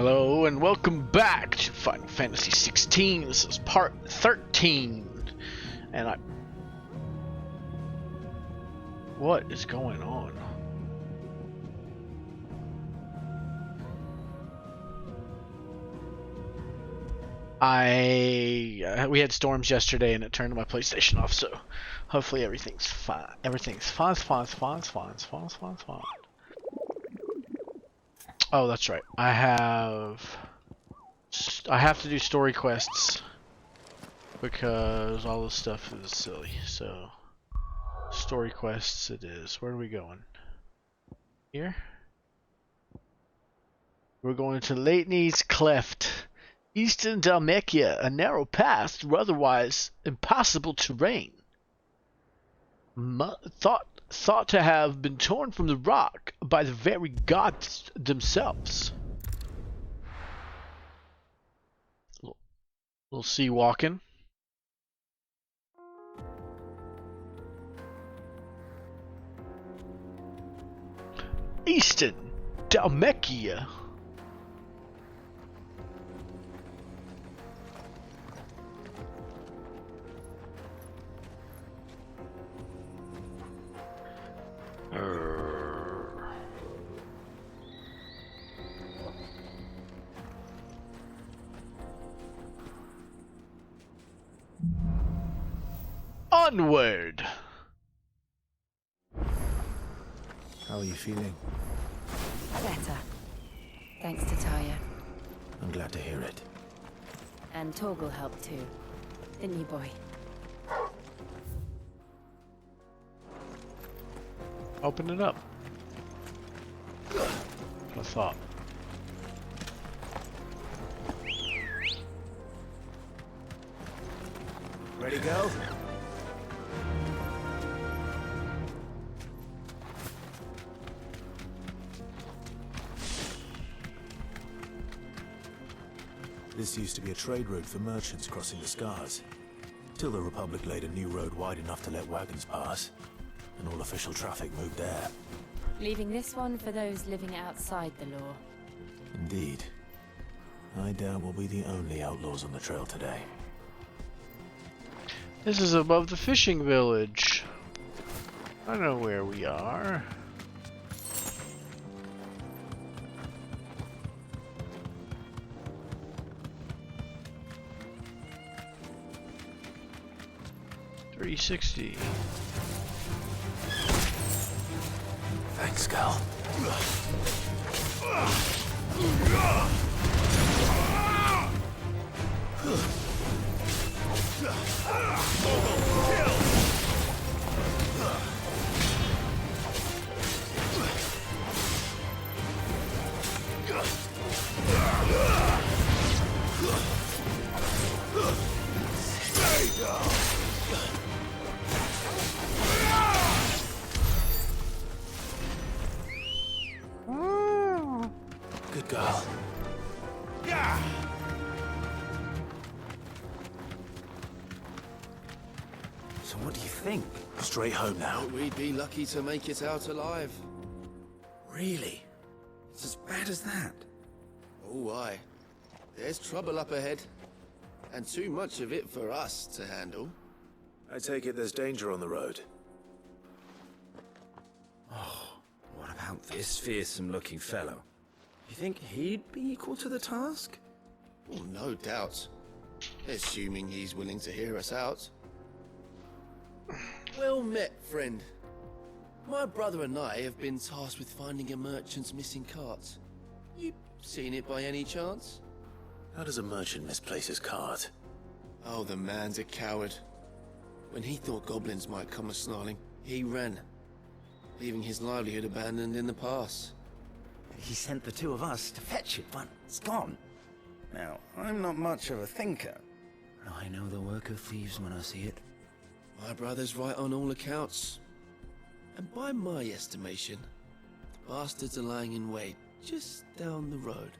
Hello and welcome back to Final Fantasy 16. This is part 13. And what is going on? We had storms yesterday and it turned my PlayStation off, so hopefully everything's fine. Everything's fine. Oh, that's right. I have to do story quests because all this stuff is silly. So, story quests it is. Where are we going? Here? We're going to Leitney's Cleft, Eastern Dalmekia, a narrow path through otherwise impossible terrain. Thought to have been torn from the rock by the very gods themselves. We'll see walking. Eastern Dalmekia. Onward. How are you feeling? Better. Thanks to Taya. I'm glad to hear it. And Torgal helped too. Didn't you, boy? Open it up. I thought. Ready to go? This used to be a trade route for merchants crossing the Scars, till the Republic laid a new road wide enough to let wagons pass, and all official traffic moved there. Leaving this one for those living outside the law. Indeed. I doubt we'll be the only outlaws on the trail today. This is above the fishing village. I know where we are. .360. Thanks, Cal. Good girl. So what do you think? Straight home now. We'd be lucky to make it out alive. Really? It's as bad as that? Oh, aye. There's trouble up ahead. And too much of it for us to handle. I take it there's danger on the road. Oh, what about this fearsome-looking fellow? You think he'd be equal to the task? Well, no doubt. Assuming he's willing to hear us out. Well met, friend. My brother and I have been tasked with finding a merchant's missing cart. You seen it by any chance? How does a merchant misplace his cart? Oh, the man's a coward. When he thought goblins might come a-snarling, he ran, leaving his livelihood abandoned in the pass. He sent the two of us to fetch it, but it's gone. Now, I'm not much of a thinker. But I know the work of thieves when I see it. My brother's right on all accounts. And by my estimation, the bastards are lying in wait just down the road.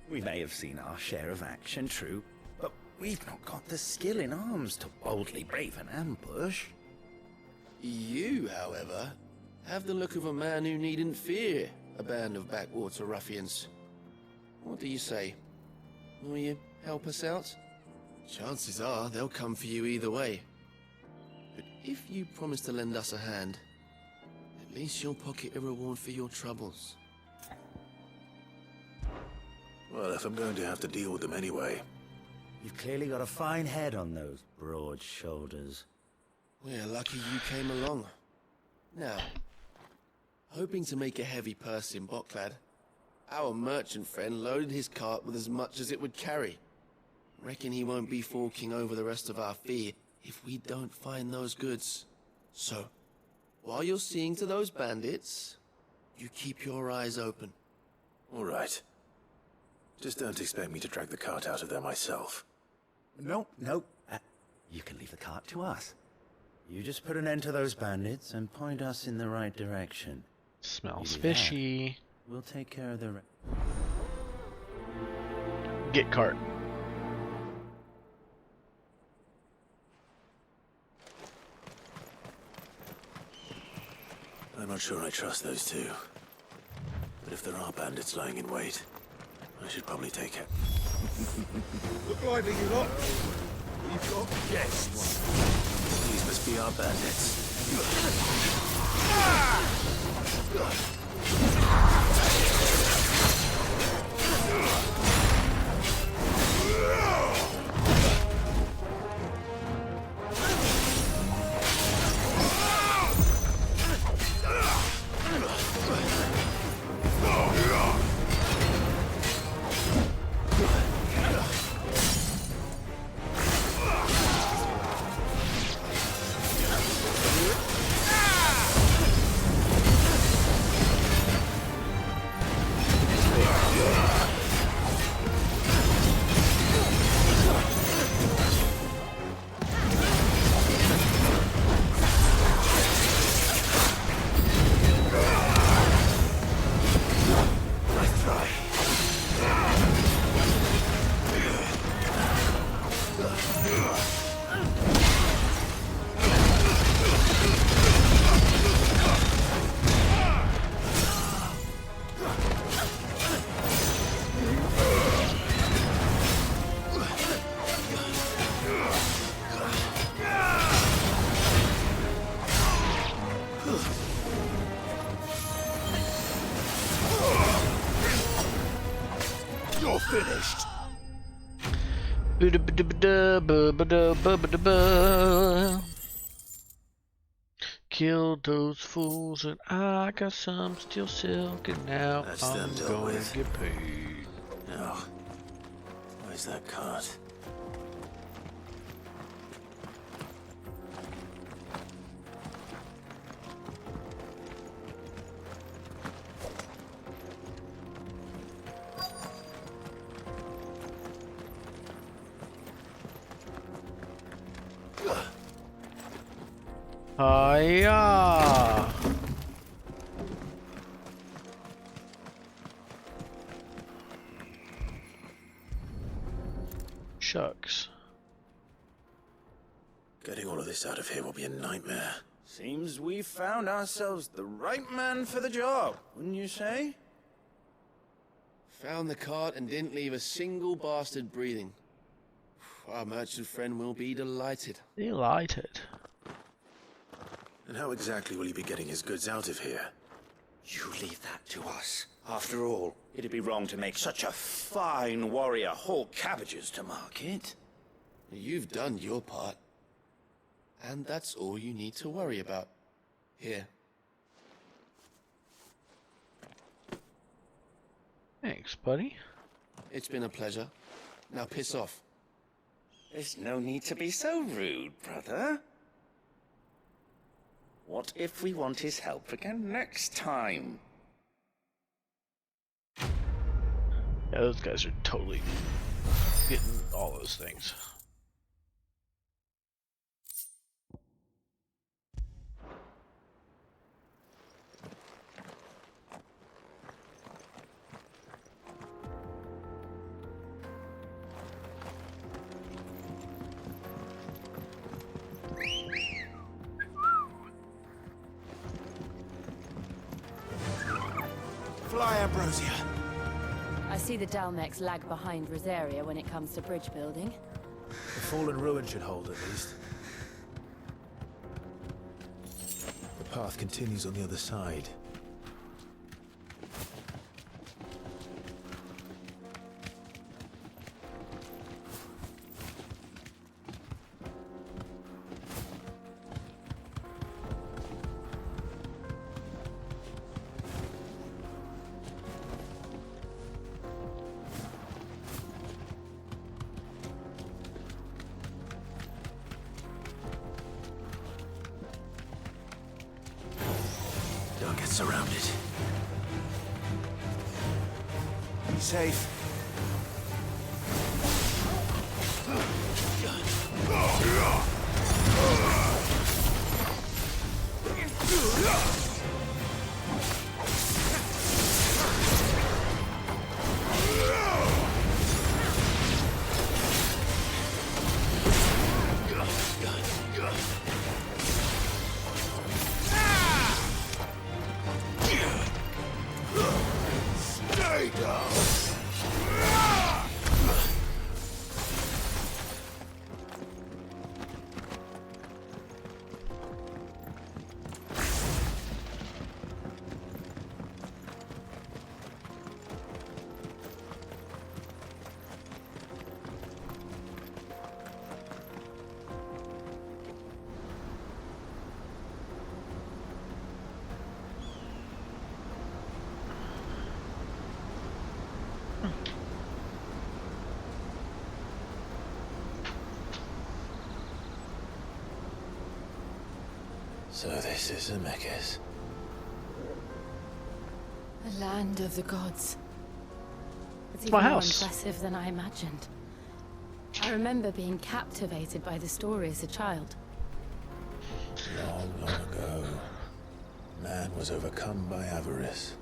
We may have seen our share of action, true, but we've not got the skill in arms to boldly brave an ambush. You, however, have the look of a man who needn't fear a band of backwater ruffians. What do you say? Will you help us out? Chances are they'll come for you either way. But if you promise to lend us a hand, at least you'll pocket a reward for your troubles. Well, if I'm going to have to deal with them anyway. You've clearly got a fine head on those broad shoulders. We're lucky you came along. Now, hoping to make a heavy purse in Boklad, our merchant friend loaded his cart with as much as it would carry. Reckon he won't be forking over the rest of our fee if we don't find those goods. So, while you're seeing to those bandits, you keep your eyes open. All right. Just don't expect me to drag the cart out of there myself. Nope. You can leave the cart to us. You just put an end to those bandits and point us in the right direction. Smells You do fishy. We'll take care of the rest. Get cart. I'm not sure I trust those two. But if there are bandits lying in wait, I should probably take it. Look lively, you lot. We've got guests. These must be our bandits. You're finished. Killed those fools and I got some steel silk and now That's I'm them dealt going with. to get paid. Now, where's that cart? Hiya! Shucks. Getting all of this out of here will be a nightmare. Seems we found ourselves the right man for the job, wouldn't you say? Found the cart and didn't leave a single bastard breathing. Our merchant friend will be delighted. Delighted. And how exactly will he be getting his goods out of here? You leave that to us. After all, it'd be wrong to make such a fine warrior haul cabbages to market. You've done your part. And that's all you need to worry about. Here. Thanks, buddy. It's been a pleasure. Now piss off. There's no need to be so rude, brother. What if we want his help again next time? Yeah, those guys are totally getting all those things. Fly, Ambrosia! I see see the Dalmex lag behind Rosaria when it comes to bridge building. The fallen ruin should hold, at least. The path continues on the other side. Don't get surrounded. Be safe. Stay down. So this is Amekis. A land of the gods. It's my even more house. impressive than I imagined. I remember being captivated by the story as a child. Long, long ago, man was overcome by avarice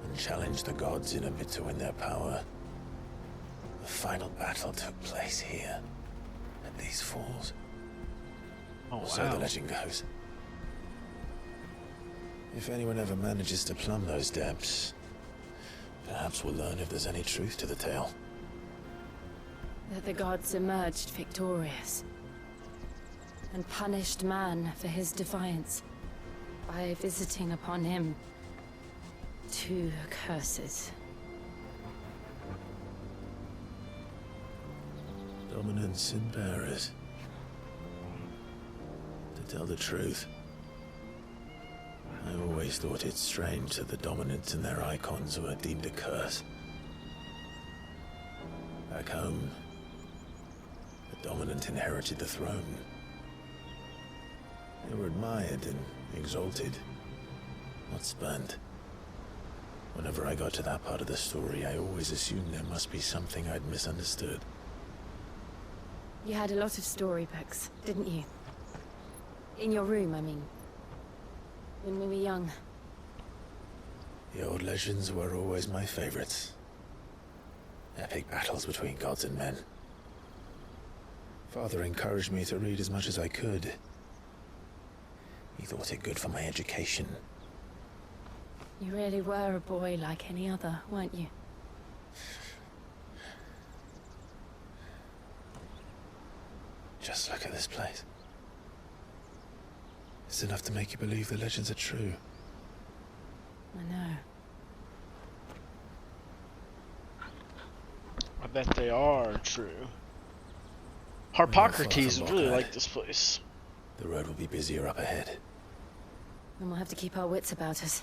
and challenged the gods in a bid to win their power. The final battle took place here, at these falls. Oh, wow. So the legend goes. If anyone ever manages to plumb those depths, perhaps we'll learn if there's any truth to the tale. That the gods emerged victorious and punished man for his defiance by visiting upon him 2 curses. Dominance and bearers. To tell the truth, I always thought it strange that the dominants and their icons were deemed a curse. Back home, the dominant inherited the throne. They were admired and exalted, not spurned. Whenever I got to that part of the story, I always assumed there must be something I'd misunderstood. You had a lot of storybooks, didn't you? In your room, I mean. When we were young. The old legends were always my favorites. Epic battles between gods and men. Father encouraged me to read as much as I could. He thought it good for my education. You really were a boy like any other, weren't you? Just look at this place. It's enough to make you believe the legends are true. I know. I bet they are true. Harpocrates would really like this place. The road will be busier up ahead. And we'll have to keep our wits about us.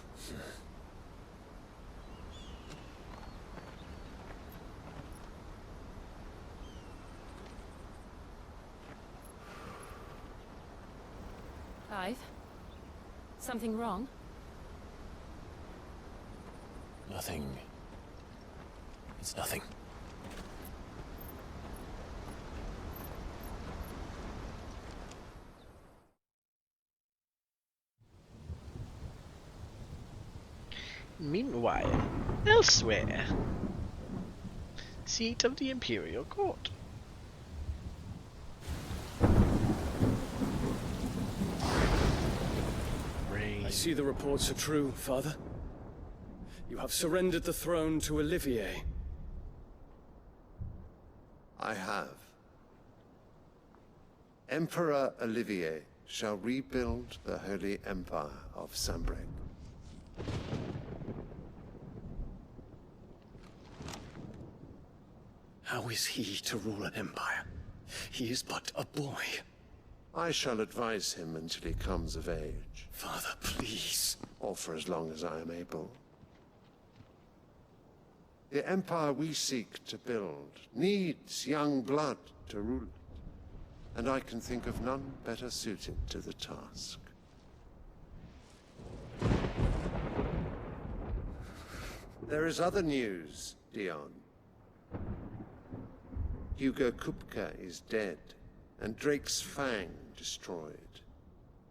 Clive? Something wrong? Nothing. It's nothing. Meanwhile, elsewhere. Seat of the Imperial Court. I see the reports are true, Father. You have surrendered the throne to Olivier. I have. Emperor Olivier shall rebuild the Holy Empire of Sanbreque. How is he to rule an empire? He is but a boy. I shall advise him until he comes of age, Father, please. or for as long as I am able. The empire we seek to build needs young blood to rule it, and I can think of none better suited to the task. There is other news, Dion. Hugo Kupka is dead, and Drake's Fang destroyed.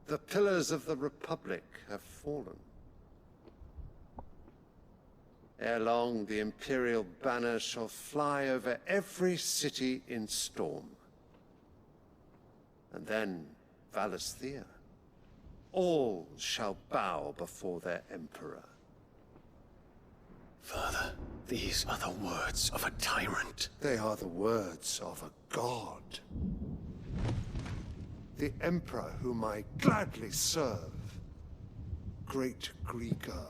The pillars of the Republic have fallen. Ere long, the Imperial banner shall fly over every city in Storm. And then, Valisthea. All shall bow before their Emperor. Father, these are the words of a tyrant. They are the words of a god. The Emperor whom I gladly serve. Great Greeker,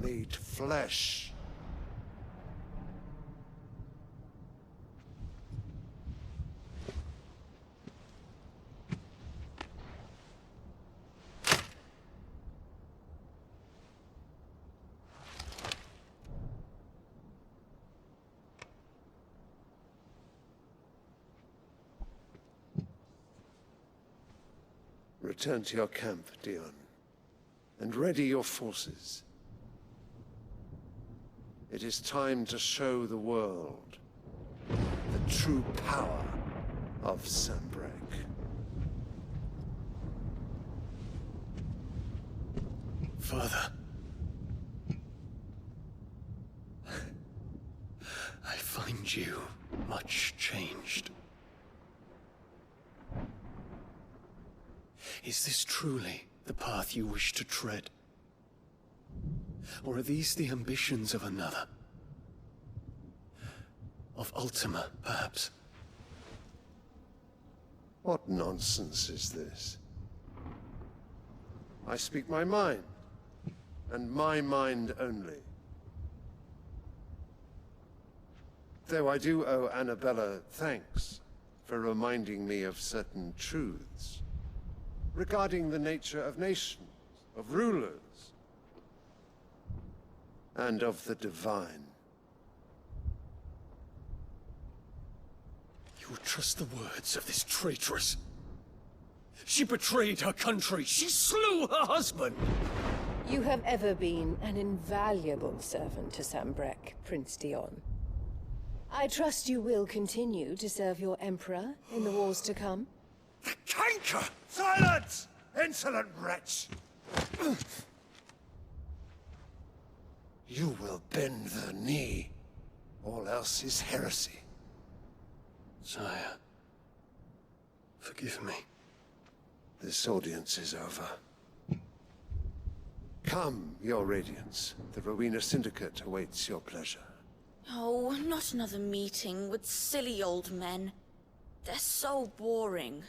made flesh. Return to your camp, Dion, and ready your forces. It is time to show the world the true power of Sanbreque. Father. I find you much changed. Is this truly the path you wish to tread? Or are these the ambitions of another? Of Ultima, perhaps? What nonsense is this? I speak my mind, and my mind only. Though I do owe Annabella thanks for reminding me of certain truths regarding the nature of nations, of rulers, and of the divine. You would trust the words of this traitress? She betrayed her country! She slew her husband! You have ever been an invaluable servant to Sanbreque, Prince Dion. I trust you will continue to serve your Emperor in the wars to come. The canker! Silence! Insolent wretch! You will bend the knee. All else is heresy. Sire, forgive me. This audience is over. Come, your Radiance. The Rowena Syndicate awaits your pleasure. Oh, not another meeting with silly old men. They're so boring.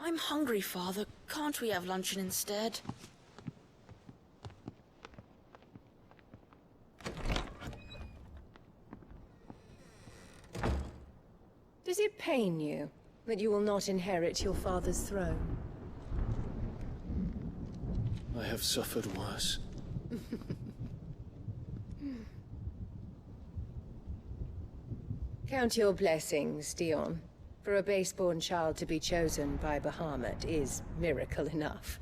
I'm hungry, Father. Can't we have luncheon instead? Does it pain you that you will not inherit your father's throne? I have suffered worse. Count your blessings, Dion. For a base-born child to be chosen by Bahamut is miracle enough.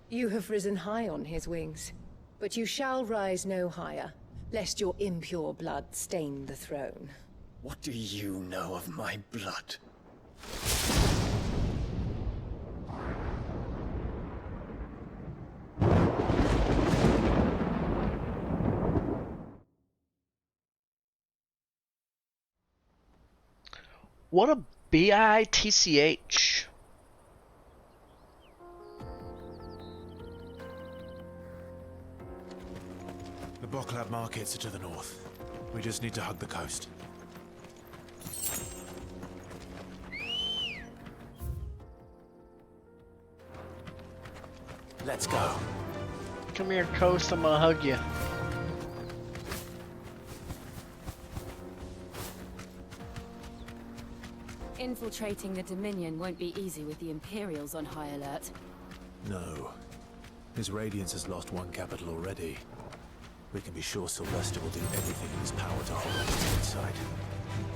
You have risen high on his wings, but you shall rise no higher, lest your impure blood stain the throne. What do you know of my blood? What a bitch. Boklab markets are to the north. We just need to hug the coast. Let's go. Come here, Coast. I'm gonna hug you. Infiltrating the Dominion won't be easy with the Imperials on high alert. No. His Radiance has lost one capital already. We can be sure Sylvester will do everything in his power to hold on to the inside.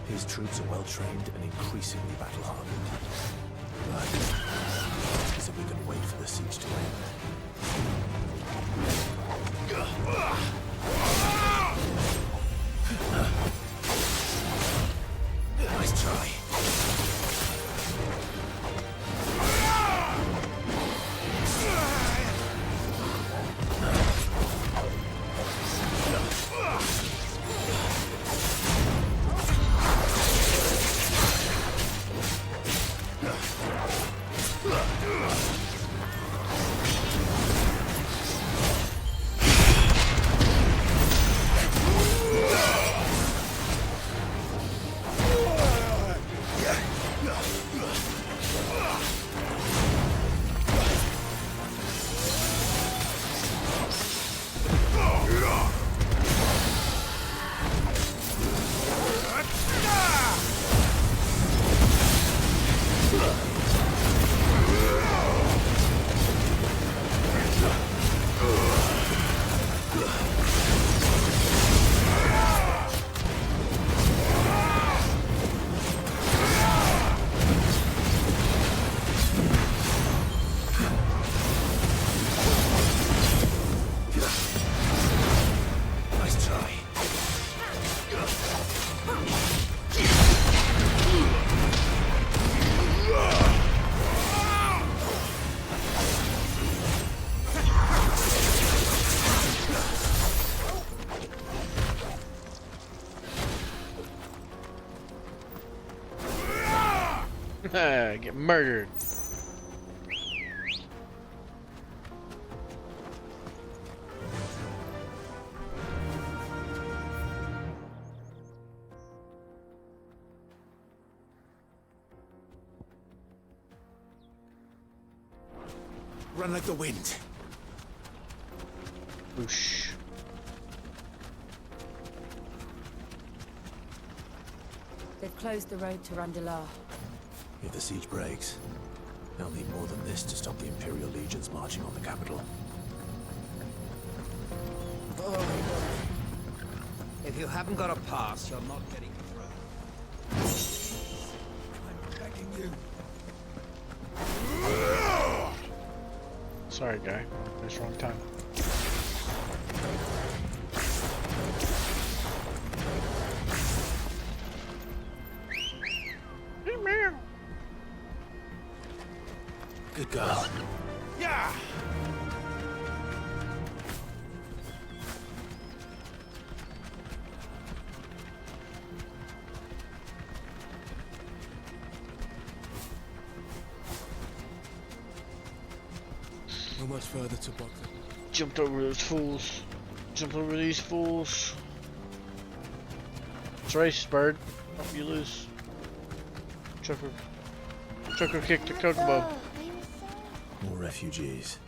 His troops are well-trained and increasingly battle-hardened. But so we can wait for the siege to end. Nice try. Get murdered. Run like the wind. Whoosh. They've closed the road to Randalar. If the siege breaks, they'll need more than this to stop the Imperial legions marching on the capital. If you haven't got a pass, you're not getting through. I'm begging you. Sorry, guy. It's wrong time. Good girl. Yeah! How much further to Boklab? Jumped over those fools. Jumped over these fools. It's race, bird. Hope you lose. Chucker kicked the Kokobo. More refugees.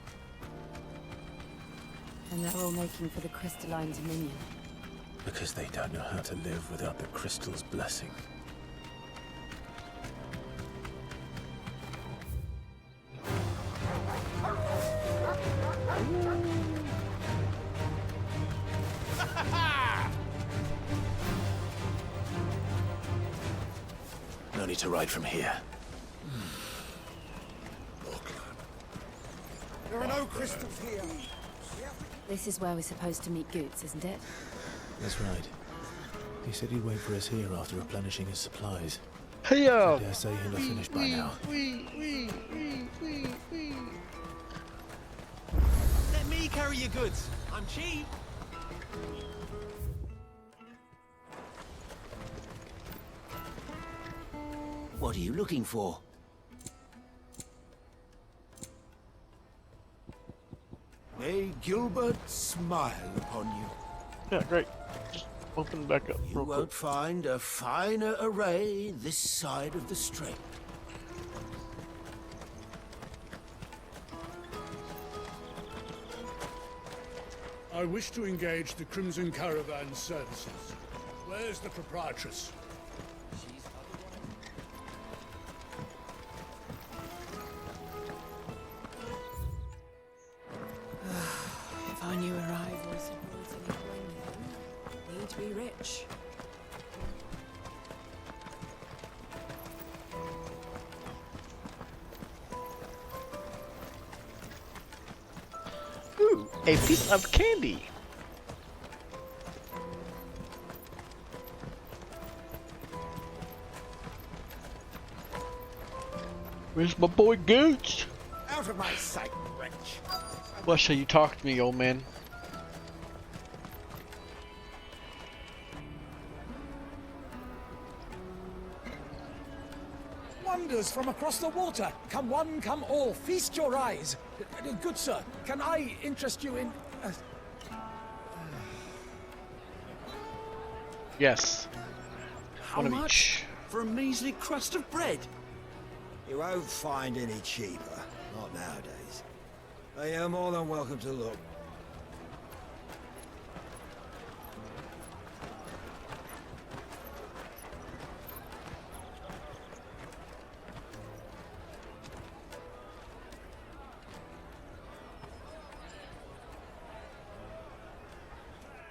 And they're all making for the crystalline Dominion. Because they don't know how to live without the crystal's blessing. No need to ride from here. There are no crystals here. This is where we're supposed to meet Goots, isn't it? That's right. He said he'd wait for us here after replenishing his supplies. Hey-yo! I dare say he'll have finished by now. Let me carry your goods. I'm cheap. What are you looking for? May Gilbert smile upon you. Yeah, great. Just open it back up You real quick. won't find a finer array this side of the strait. I wish to engage the Crimson Caravan services. Where's the proprietress? If I knew arrivals had brought any coin with them, need to be rich. Ooh, a piece of candy. Where's my boy Gooch? Out of my sight, wretch. What shall you talk to me, old man? Wonders from across the water. Come one, come all. Feast your eyes. Good sir, can I interest you in... Yes. How One of much each. for a measly crust of bread? You won't find any cheaper. Not nowadays. But you're more than welcome to look.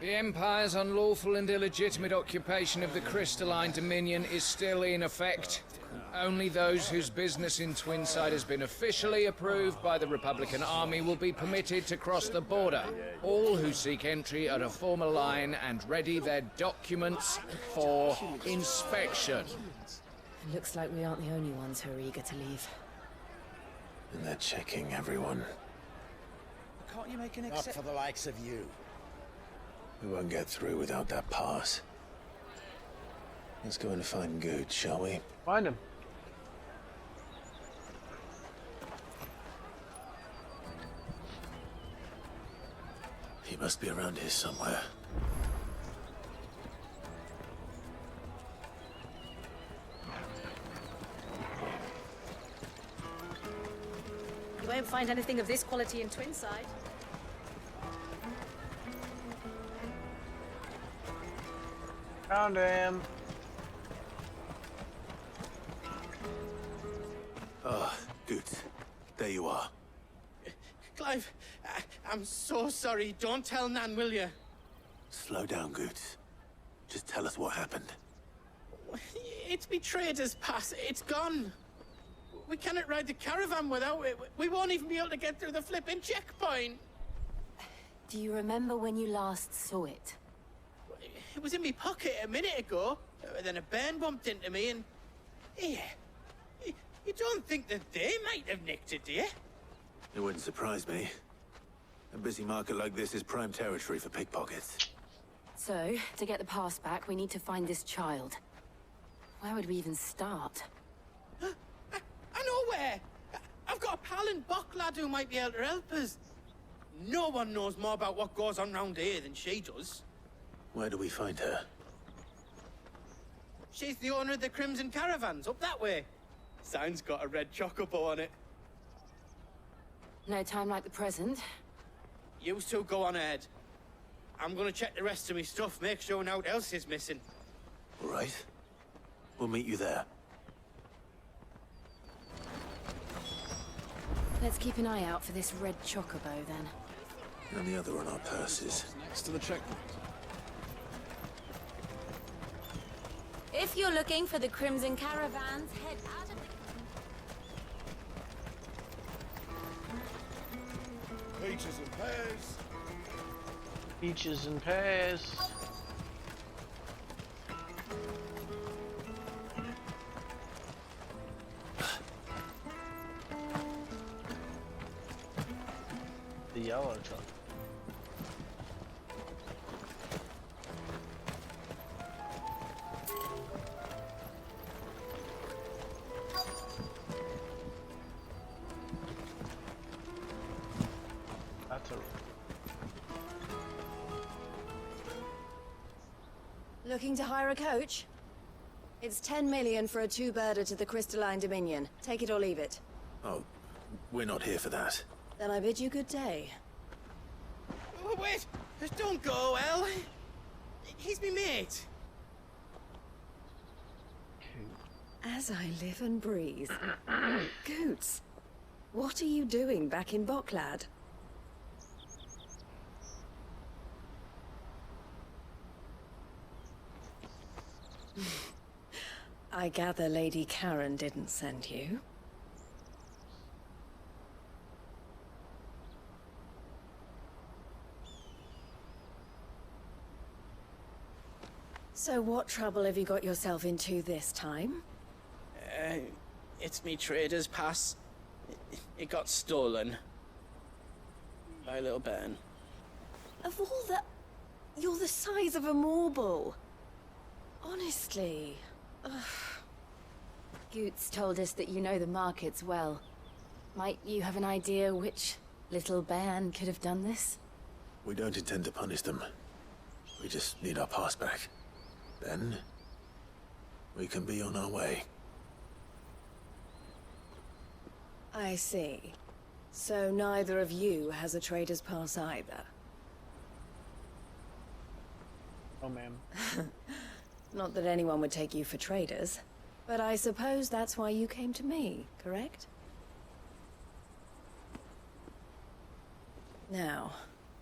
The Empire's unlawful and illegitimate occupation of the Crystalline Dominion is still in effect. Only those whose business in Twinside has been officially approved by the Republican Army will be permitted to cross the border. All who seek entry are to form a line and ready their documents for inspection. It looks like we aren't the only ones who are eager to leave. And they're checking everyone. Can't you make an Not for the likes of you. We won't get through without that pass. Let's go and find Good, shall we? Find him. He must be around here somewhere. You won't find anything of this quality in Twinside. Found him. Ah, Good. There you are. Clive, I'm so sorry. Don't tell Nan, will you? Slow down, Good. Just tell us what happened. It's betrayed us, Pass. It's gone. We cannot ride the caravan without it. We won't even be able to get through the flipping checkpoint. Do you remember when you last saw it? It was in my pocket a minute ago. Then a bairn bumped into me and... Yeah. You don't think that they might have nicked it, do you? It wouldn't surprise me. A busy market like this is prime territory for pickpockets. So, to get the pass back, we need to find this child. Where would we even start? I know where! I've got a pal in Bocklad who might be able to help us. No one knows more about what goes on round here than she does. Where do we find her? She's the owner of the Crimson Caravans, up that way. Sign's got a red chocobo on it. No time like the present. You two go on ahead. I'm gonna check the rest of my stuff, make sure nothing else is missing. All right. We'll meet you there. Let's keep an eye out for this red chocobo, then. And the other on our purses. Next to the checkpoint. If you're looking for the Crimson Caravans, head out of the... Peaches and pears. Peaches and pears. The yellow truck. That's a... Looking to hire a coach? It's 10 million for a two-birder to the Crystalline Dominion. Take it or leave it. Oh, we're not here for that. Then I bid you good day. Wait! Don't go, El! He's me mate! As I live and breathe. Goots, what are you doing back in Boklad? I gather Lady Karen didn't send you. So what trouble have you got yourself into this time? It's me trader's pass. It got stolen. By little Ben. Of all the... You're the size of a marble. Honestly. Ugh. Goots told us that you know the markets well. Might you have an idea which little band could have done this? We don't intend to punish them. We just need our pass back. Then, we can be on our way. I see. So neither of you has a trader's pass either. Oh, ma'am. Not that anyone would take you for traders, but I suppose that's why you came to me, correct? Now,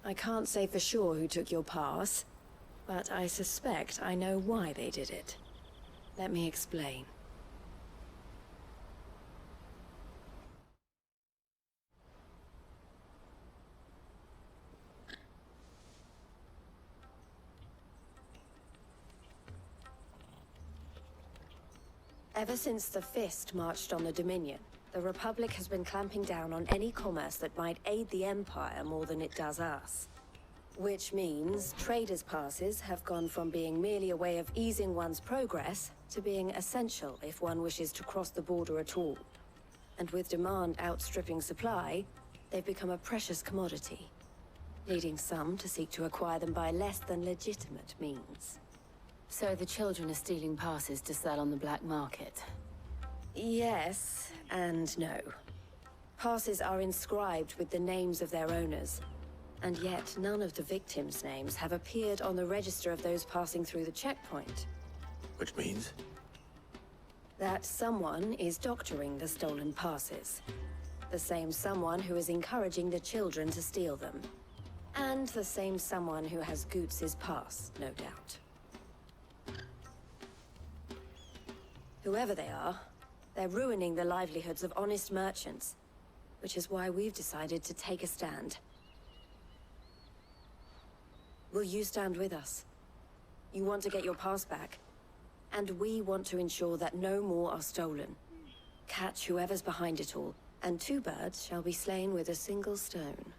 I can't say for sure who took your pass, but I suspect I know why they did it. Let me explain. Ever since the Fist marched on the Dominion, the Republic has been clamping down on any commerce that might aid the Empire more than it does us. Which means traders' passes have gone from being merely a way of easing one's progress to being essential if one wishes to cross the border at all. And with demand outstripping supply, they've become a precious commodity, leading some to seek to acquire them by less than legitimate means. So the children are stealing passes to sell on the black market? Yes, and no. Passes are inscribed with the names of their owners, and yet none of the victims' names have appeared on the register of those passing through the checkpoint. Which means? That someone is doctoring the stolen passes. The same someone who is encouraging the children to steal them. And the same someone who has Goots' pass, no doubt. Whoever they are, they're ruining the livelihoods of honest merchants, which is why we've decided to take a stand. Will you stand with us? You want to get your pass back, and we want to ensure that no more are stolen. Catch whoever's behind it all, and two birds shall be slain with a single stone.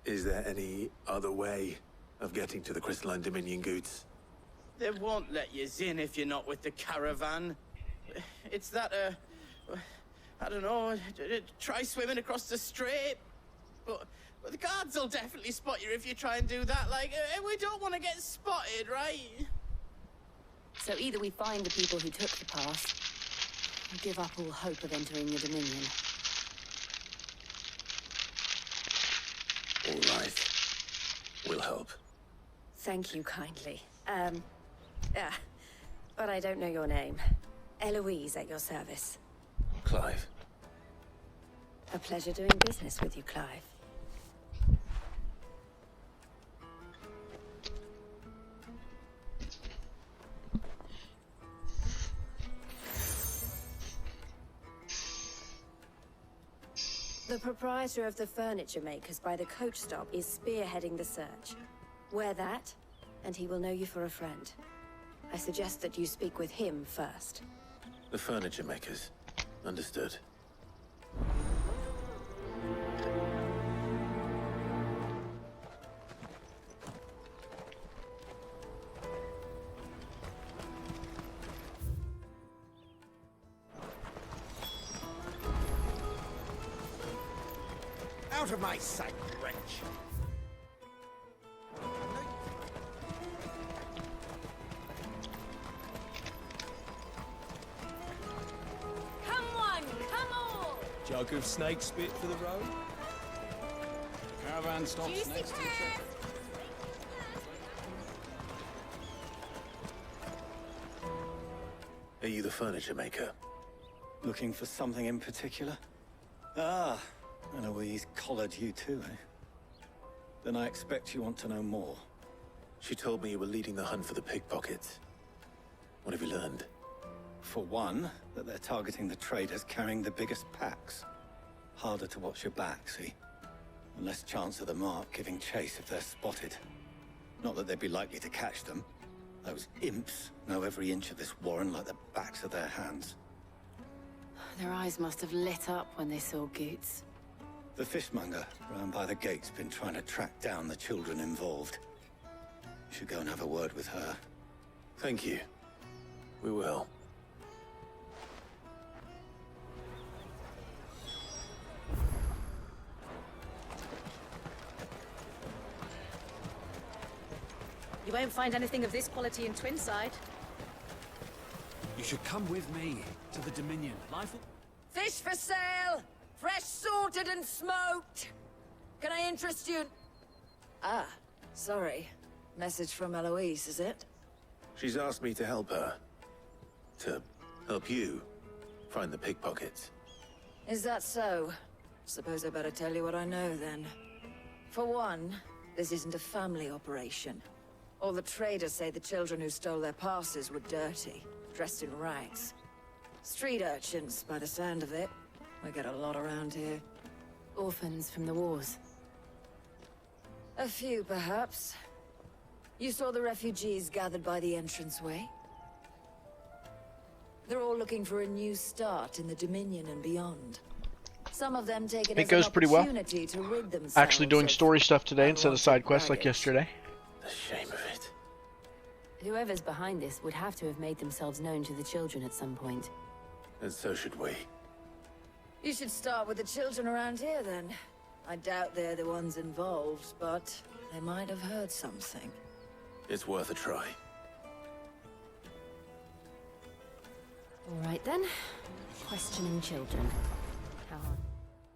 Is there any other way of getting to the Crystalline Dominion, Goots? They won't let you in if you're not with the caravan. It's that, I don't know, try swimming across the strait. But the guards will definitely spot you if you try and do that. Like, we don't want to get spotted, right? So either we find the people who took the pass, or give up all hope of entering the Dominion. All right. We'll help. Thank you kindly. But I don't know your name. Eloise at your service. Clive. A pleasure doing business with you, Clive. The proprietor of the furniture makers by the coach stop is spearheading the search. Wear that, and he will know you for a friend. I suggest that you speak with him first. The furniture makers. Understood. Out of my sight, wretch! Jug of snake spit for the road? Caravan stops next to the check. Are you the furniture maker? Looking for something in particular? Ah, Eloise collared you too, eh? Then I expect you want to know more. She told me you were leading the hunt for the pickpockets. What have you learned? For one, that they're targeting the traders carrying the biggest packs. Harder to watch your back, see? And less chance of the mark giving chase if they're spotted. Not that they'd be likely to catch them. Those imps know every inch of this warren like the backs of their hands. Their eyes must have lit up when they saw Goots. The fishmonger round by the gate's been trying to track down the children involved. You should go and have a word with her. Thank you. We will. You won't find anything of this quality in Twinside. You should come with me to the Dominion. Life will... Fish for sale! Fresh sorted and smoked! Can I interest you? Ah, sorry. Message from Eloise, is it? She's asked me to help her. To help you find the pickpockets. Is that so? Suppose I better tell you what I know, then. For one, this isn't a family operation. All the traders say the children who stole their passes were dirty, dressed in rags. Street urchins, by the sound of it. We get a lot around here. Orphans from the wars. A few, perhaps. You saw the refugees gathered by the entranceway? They're all looking for a new start in the Dominion and beyond. Some of them take it as goes an pretty well. opportunity to rid themselves Actually doing of story stuff today instead of side quests like baggage. yesterday. The shame of it. Whoever's behind this would have to have made themselves known to the children at some point. And so should we. You should start with the children around here, then. I doubt they're the ones involved, but they might have heard something. It's worth a try. All right then. Questioning children. How hard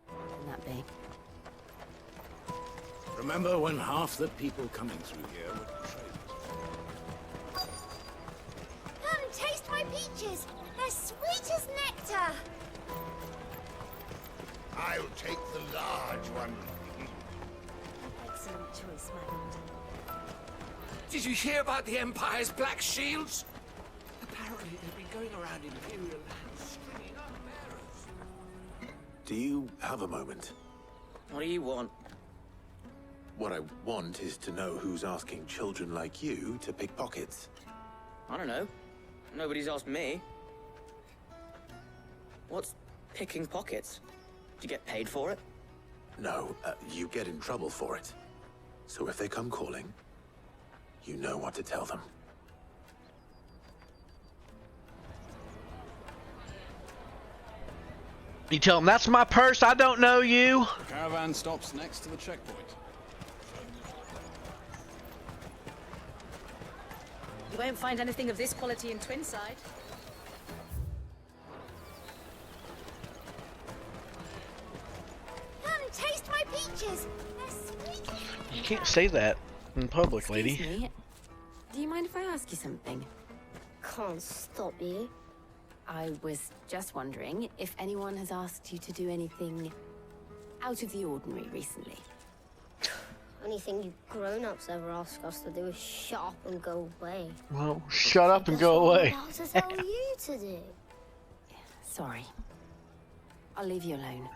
can that be? Remember when half the people coming through here were traders? Come, taste my peaches! They're sweet as nectar! I'll take the large one. Excellent choice, my lord. Did you hear about the Empire's Black Shields? Apparently they've been going around Imperial lands stringing up bearers. Do you have a moment? What do you want? What I want is to know who's asking children like you to pick pockets. I don't know. Nobody's asked me. What's picking pockets? Do you get paid for it? No, you get in trouble for it. So if they come calling, you know what to tell them. You tell them, that's my purse, I don't know you. The caravan stops next to the checkpoint. You won't find anything of this quality in Twinside. Come, taste my peaches! They're sweet! You can't say that in public, lady. Excuse me. Do you mind if I ask you something? Can't stop you. I was just wondering if anyone has asked you to do anything out of the ordinary recently. Anything you grown-ups ever ask us to do is shut up and go away. Well, shut up and go away. What to tell you to do? Sorry. I'll leave you alone.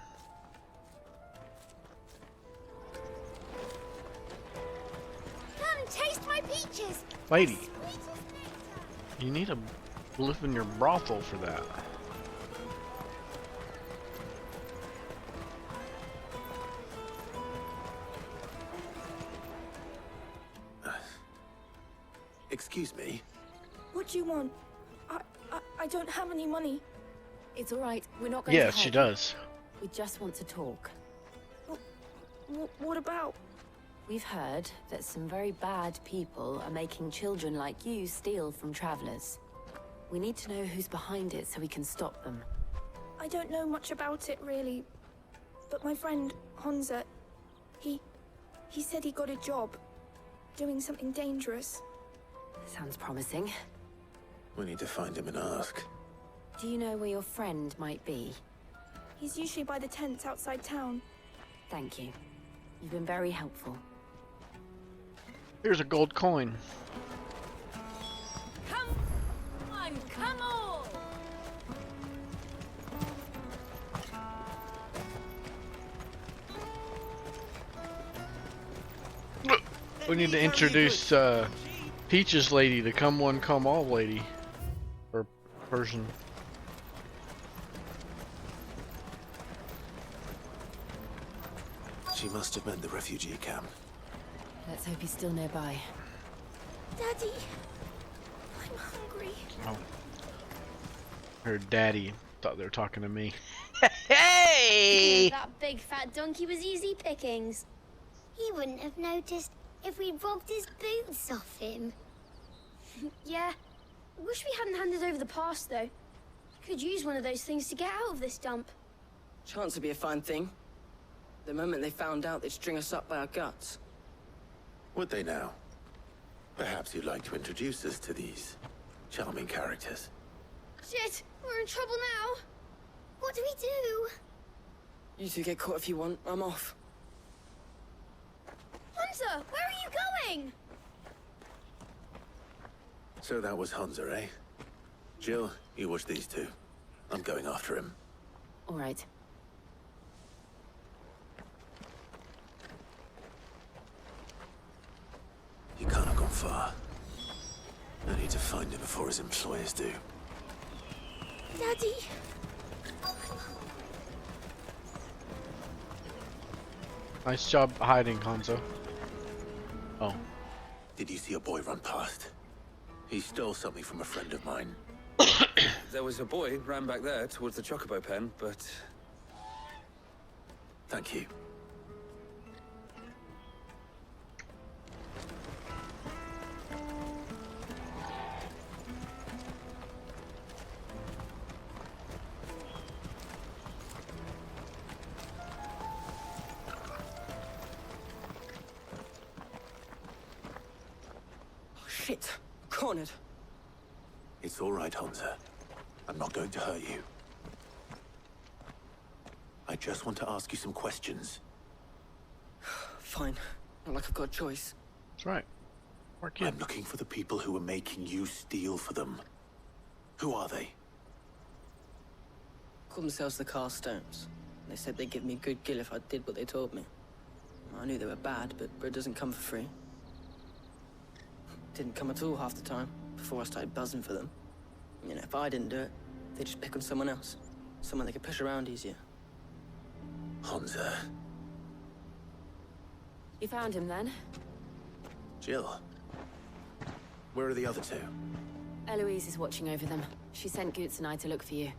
Come, taste my peaches! Lady, you need to live in your brothel for that. Excuse me? What do you want? I don't have any money. It's all right. We're not going to Yes, she help. does. We just want to talk. What about? We've heard that some very bad people are making children like you steal from travelers. We need to know who's behind it so we can stop them. I don't know much about it, really. But my friend, Honza, he said he got a job. Doing something dangerous. Sounds promising. We need to find him and ask. Do you know where your friend might be? He's usually by the tents outside town. Thank you. You've been very helpful. Here's a gold coin. Come on, come on! We need to introduce Peach's lady, the come one, come all lady. Or person. She must have meant the refugee camp. Let's hope he's still nearby. Daddy, I'm hungry. Oh. Her daddy thought they were talking to me. Hey! That big fat donkey was easy pickings. He wouldn't have noticed if we'd robbed his boots off him. Yeah. Wish we hadn't handed over the pass, though. Could use one of those things to get out of this dump. Chance would be a fine thing. The moment they found out, they'd string us up by our guts. Would they now? Perhaps you'd like to introduce us to these charming characters. Shit! We're in trouble now! What do we do? You two get caught if you want. I'm off. Hunter, where are you going? So that was Hunter, eh? Jill, you watch these two. I'm going after him. All right. He can't have gone far. I need to find him before his employers do. Daddy! Nice job hiding, Hanzo. Oh. Did you see a boy run past? He stole something from a friend of mine. There was a boy ran back there towards the Chocobo pen, but... Thank you. Shit. Cornered. It's all right, Hunter. I'm not going to hurt you. I just want to ask you some questions. Fine. Not like I've got a choice. That's right. I'm looking for the people who are making you steal for them. Who are they? Call themselves the Carstones. They said they'd give me good gill if I did what they told me. I knew they were bad, but bread doesn't come for free. Didn't come at all half the time, before I started buzzing for them. You know, if I didn't do it, they'd just pick on someone else. Someone they could push around easier. Hunter. You found him then? Jill. Where are the other two? Eloise is watching over them. She sent Goots and I to look for you.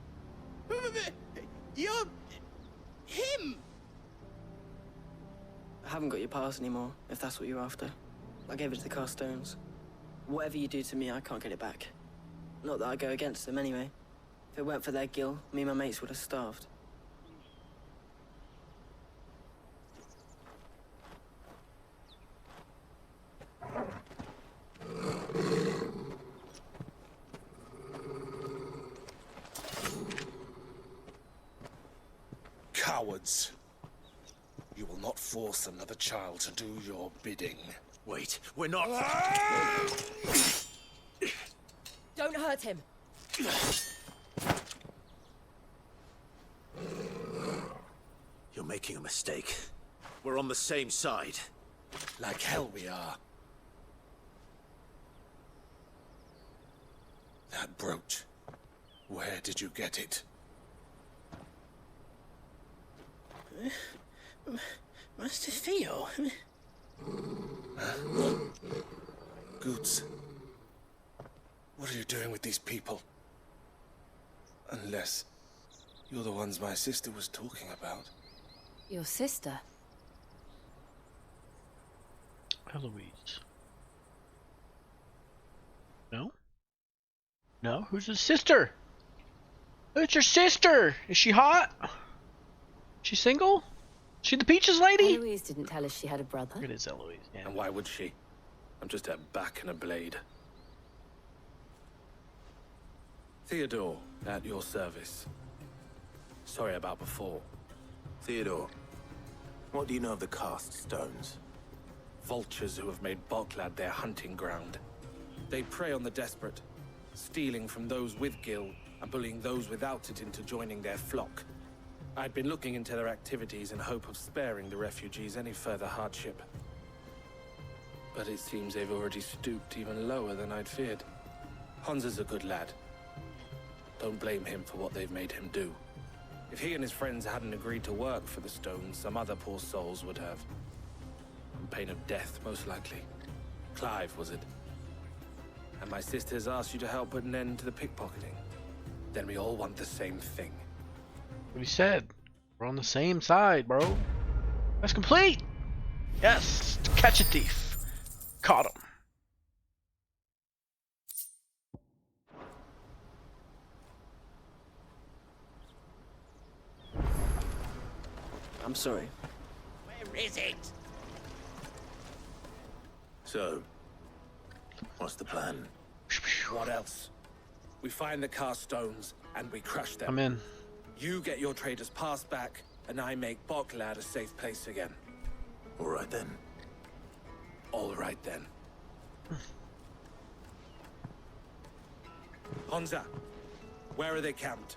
You're... him! I haven't got your pass anymore, if that's what you're after. I gave it to the Carstones. Whatever you do to me, I can't get it back. Not that I go against them anyway. If it weren't for their gill, me and my mates would have starved. Cowards. You will not force another child to do your bidding. Wait, we're not... Don't hurt him. You're making a mistake. We're on the same side. Like hell we are. That brooch. Where did you get it? Master Theo? Goots. What are you doing with these people? Unless you're the ones my sister was talking about. Your sister? Eloise. No? No? Who's his sister? It's your sister! Is she hot? She single? She the Peaches lady? Eloise didn't tell us she had a brother. It is Eloise, yeah. And why would she? I'm just a back and a blade. Theodore, at your service. Sorry about before. Theodore, what do you know of the cast stones? Vultures who have made Boklad their hunting ground. They prey on the desperate, stealing from those with Gil and bullying those without it into joining their flock. I'd been looking into their activities in hope of sparing the refugees any further hardship. But it seems they've already stooped even lower than I'd feared. Hans is a good lad. Don't blame him for what they've made him do. If he and his friends hadn't agreed to work for the stones, some other poor souls would have. On pain of death, most likely. Clive, was it? And my sisters asked you to help put an end to the pickpocketing. Then we all want the same thing. What he said. We're on the same side, bro. That's complete! Yes! Catch a thief. Caught him. I'm sorry. Where is it? So, what's the plan? What else? We find the cast stones, and we crush them. I'm in. You get your traders passed back, and I make Boklad a safe place again. All right then. All right then. Honza, where are they camped?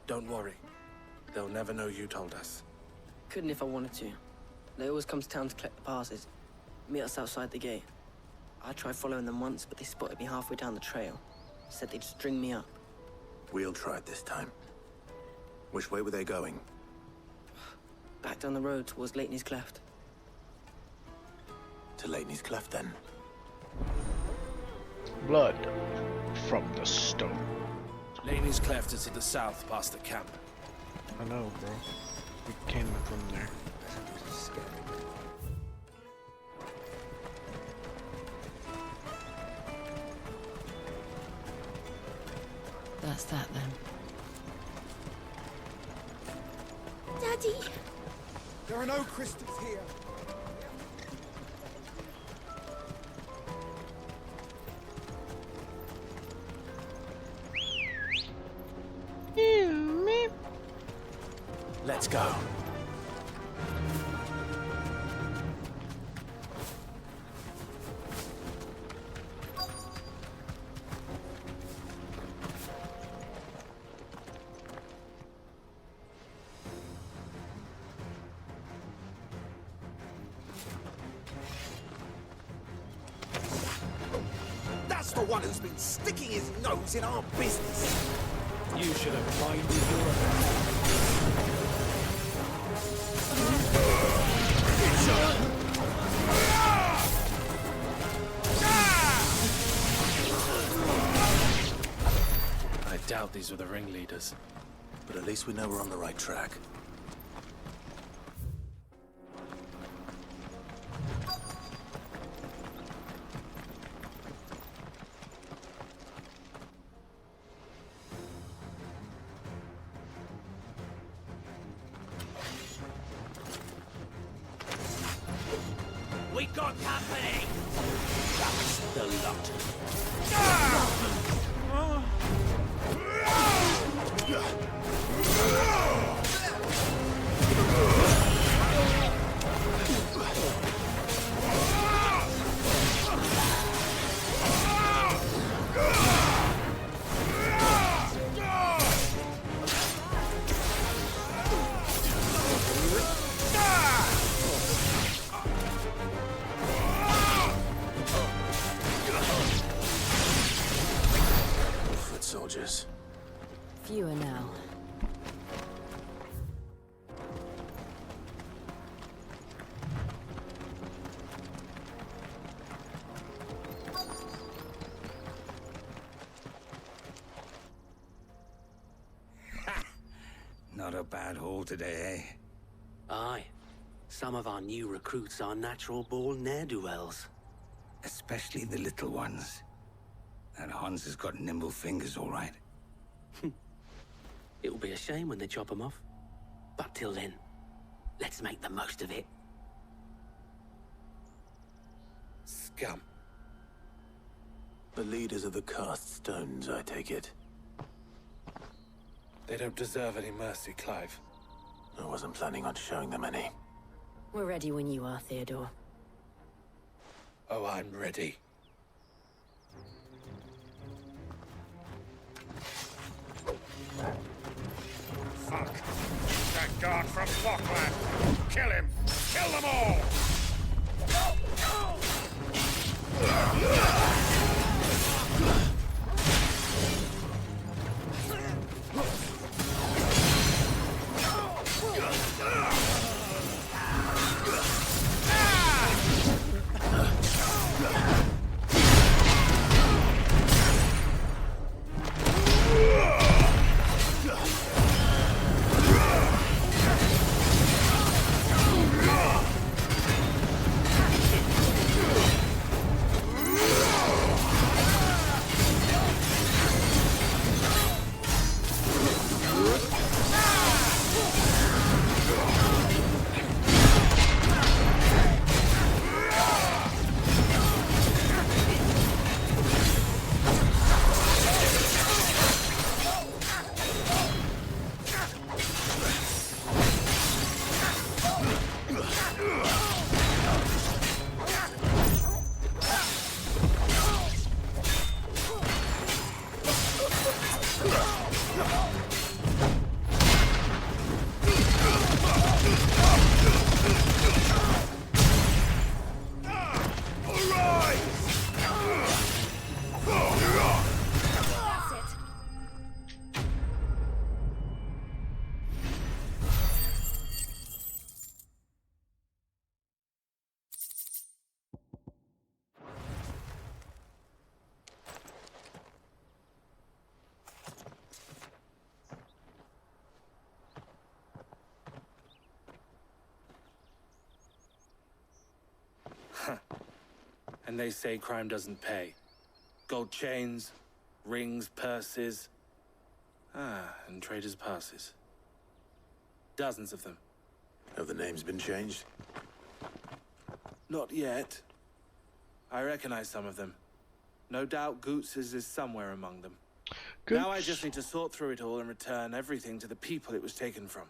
Don't worry. They'll never know you told us. Couldn't if I wanted to. They always come to town to collect the passes. Meet us outside the gate. I tried following them once, but they spotted me halfway down the trail. Said they'd string me up. We'll try it this time. Which way were they going? Back down the road towards Leitney's Cleft. To Leitney's Cleft, then. Blood from the stone. Leitney's Cleft is to the south, past the camp. I know, bro. We came from there. That's that then. Daddy! There are no crystals here. Let's go. That's the one who's been sticking his nose in our business. You should have minded your... I doubt these were the ringleaders. But at least we know we're on the right track. We got company! That's the lot. Foot soldiers. Fewer now. Not a bad haul today, eh? Aye. Some of our new recruits are natural-born ne'er-do-wells. Especially the little ones. And Hans has got nimble fingers, all right. It'll be a shame when they chop them off. But till then, let's make the most of it. Scum. The leaders of the cast stones, I take it. They don't deserve any mercy, Clive. I wasn't planning on showing them any. We're ready when you are, Theodore. Oh, I'm ready. Fuck. That guard from Bokland. Kill him. Kill them all. And they say crime doesn't pay. Gold chains, rings, purses. And traders' passes. Dozens of them. Have the names been changed? Not yet. I recognize some of them. No doubt Goots's is somewhere among them. Now I just need to sort through it all and return everything to the people it was taken from.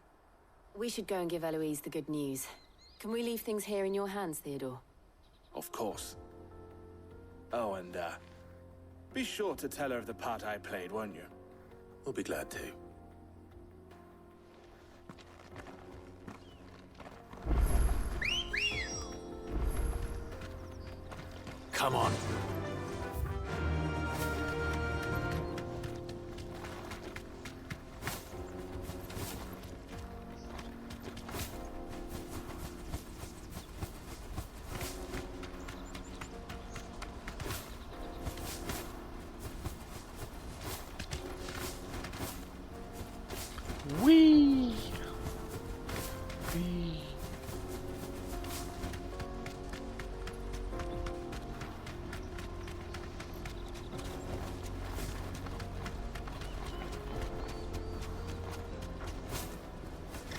We should go and give Eloise the good news. Can we leave things here in your hands, Theodore? Of course. Oh, and, be sure to tell her of the part I played, won't you? We'll be glad to. Come on. Whee!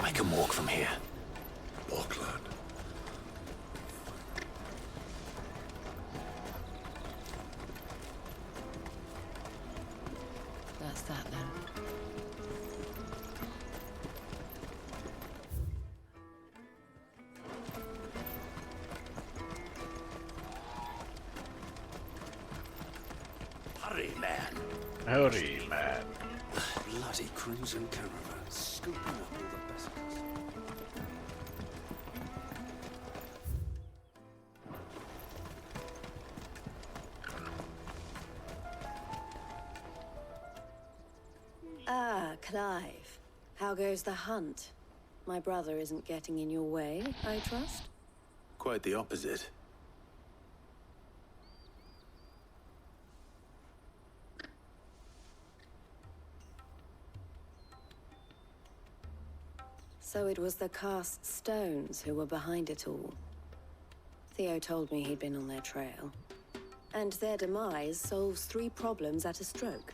I can walk from here. Bokland. That's that then. Hurry, man. Howdy, man. Bloody crimson caravan, scooping up all the best. Ah, Clive. How goes the hunt? My brother isn't getting in your way, I trust? Quite the opposite. So it was the cast stones who were behind it all. Theo told me he'd been on their trail. And their demise solves 3 problems at a stroke.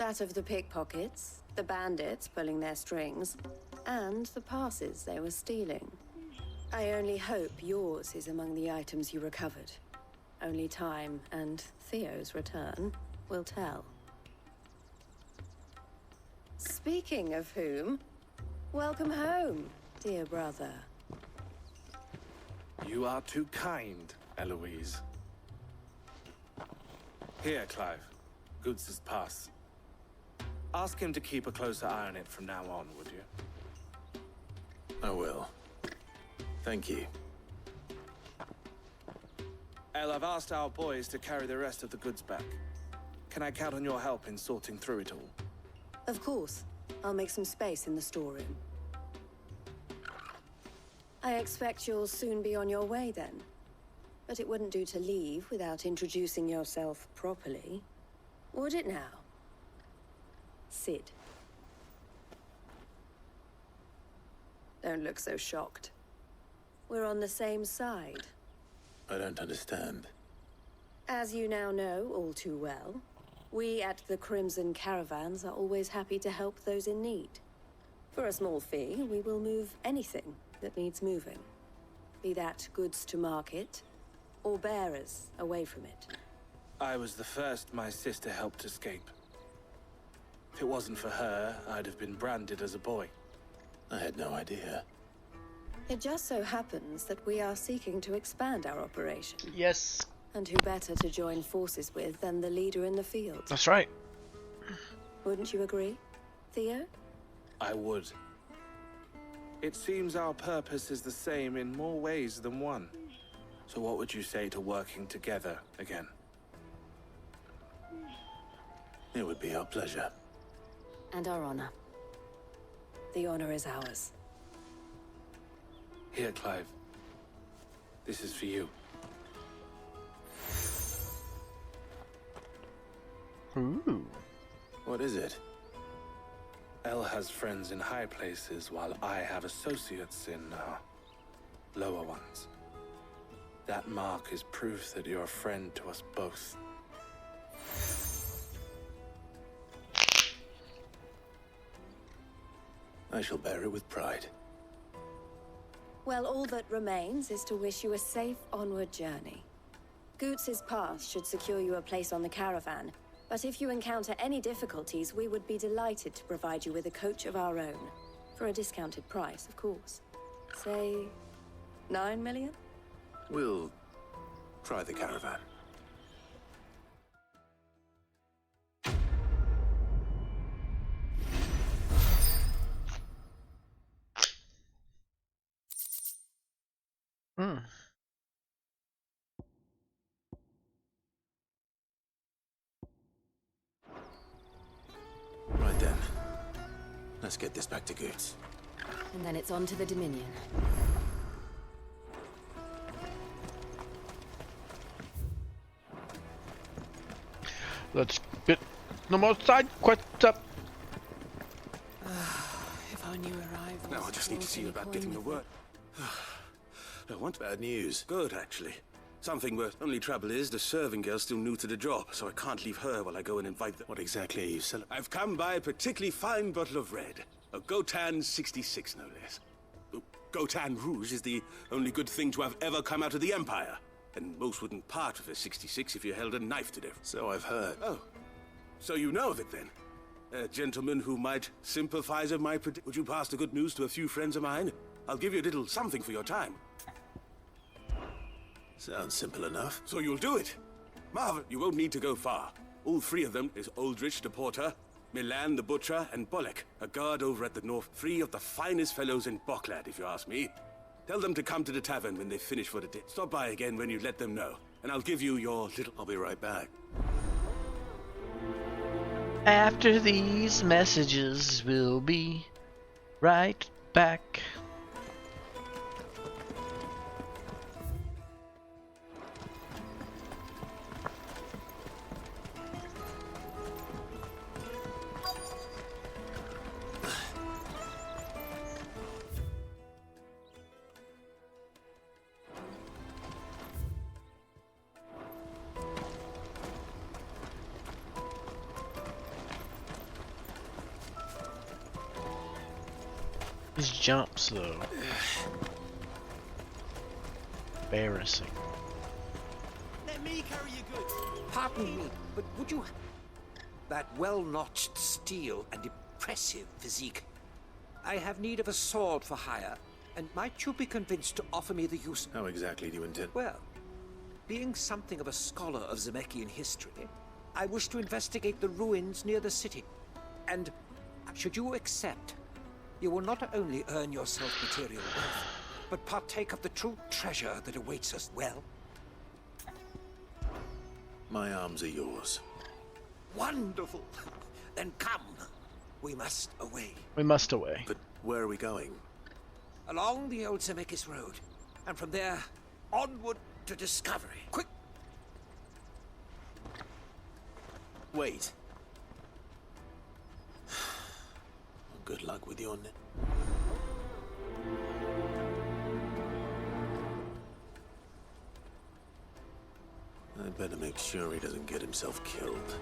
That of the pickpockets, the bandits pulling their strings, and the passes they were stealing. I only hope yours is among the items you recovered. Only time and Theo's return will tell. Speaking of whom, welcome home, dear brother. You are too kind, Eloise. Here, Clive. Goods' pass. Ask him to keep a closer eye on it from now on, would you? I will. Thank you. El, I've asked our boys to carry the rest of the goods back. Can I count on your help in sorting through it all? Of course. I'll make some space in the storeroom. I expect you'll soon be on your way then. But it wouldn't do to leave without introducing yourself properly. Would it now? Sid. Don't look so shocked. We're on the same side. I don't understand. As you now know all too well, we at the Crimson Caravans are always happy to help those in need. For a small fee, we will move anything that needs moving. Be that goods to market, or bearers away from it. I was the first my sister helped escape. If it wasn't for her, I'd have been branded as a boy. I had no idea. It just so happens that we are seeking to expand our operation. Yes. And who better to join forces with than the leader in the field? That's right. Wouldn't you agree, Theo? I would. It seems our purpose is the same in more ways than one. So what would you say to working together again? It would be our pleasure. And our honor. The honor is ours. Here, Clive. This is for you. Ooh. What is it? El has friends in high places, while I have associates in, lower ones. That mark is proof that you're a friend to us both. I shall bear it with pride. Well, all that remains is to wish you a safe onward journey. Goots' pass should secure you a place on the caravan, but if you encounter any difficulties, we would be delighted to provide you with a coach of our own. For a discounted price, of course. Say, 9 million? We'll try the caravan. Hmm. Right then. Let's get this back to Goots. And then it's on to the Dominion. Let's get no more side quests up. If our new arrival. Now I just need to see you about getting the word. I want bad news. Good, actually. Something where only trouble is the serving girl's still new to the job, so I can't leave her while I go and invite them. What exactly are you selling? I've come by a particularly fine bottle of red. A Gotan 66, no less. Gotan Rouge is the only good thing to have ever come out of the Empire. And most wouldn't part with a 66 if you held a knife to them. So I've heard. Oh. So you know of it, then? A gentleman who might sympathize with my prediction. Would you pass the good news to a few friends of mine? I'll give you a little something for your time. Sounds simple enough. So you'll do it? Marvel, you won't need to go far. All three of them is Aldrich the Porter, Milan the Butcher, and Bolek, a guard over at the north. Three of the finest fellows in Boklad, if you ask me. Tell them to come to the tavern when they finish for the day. Stop by again when you let them know, and I'll give you your little... I'll be right back. After these messages, we'll be right back. His jumps, though. Embarrassing. Let me carry your goods. Pardon me, but would you... That well-notched steel and impressive physique. I have need of a sword for hire, and might you be convinced to offer me the use... How exactly do you intend? Well, being something of a scholar of Zemeckis history, I wish to investigate the ruins near the city. And should you accept, you will not only earn yourself material wealth, but partake of the true treasure that awaits us. Well? My arms are yours. Wonderful! Then come. We must away. We must away. But where are we going? Along the old Zemeckis Road. And from there, onward to discovery. Quick! Wait. Good luck with your... I'd better make sure he doesn't get himself killed.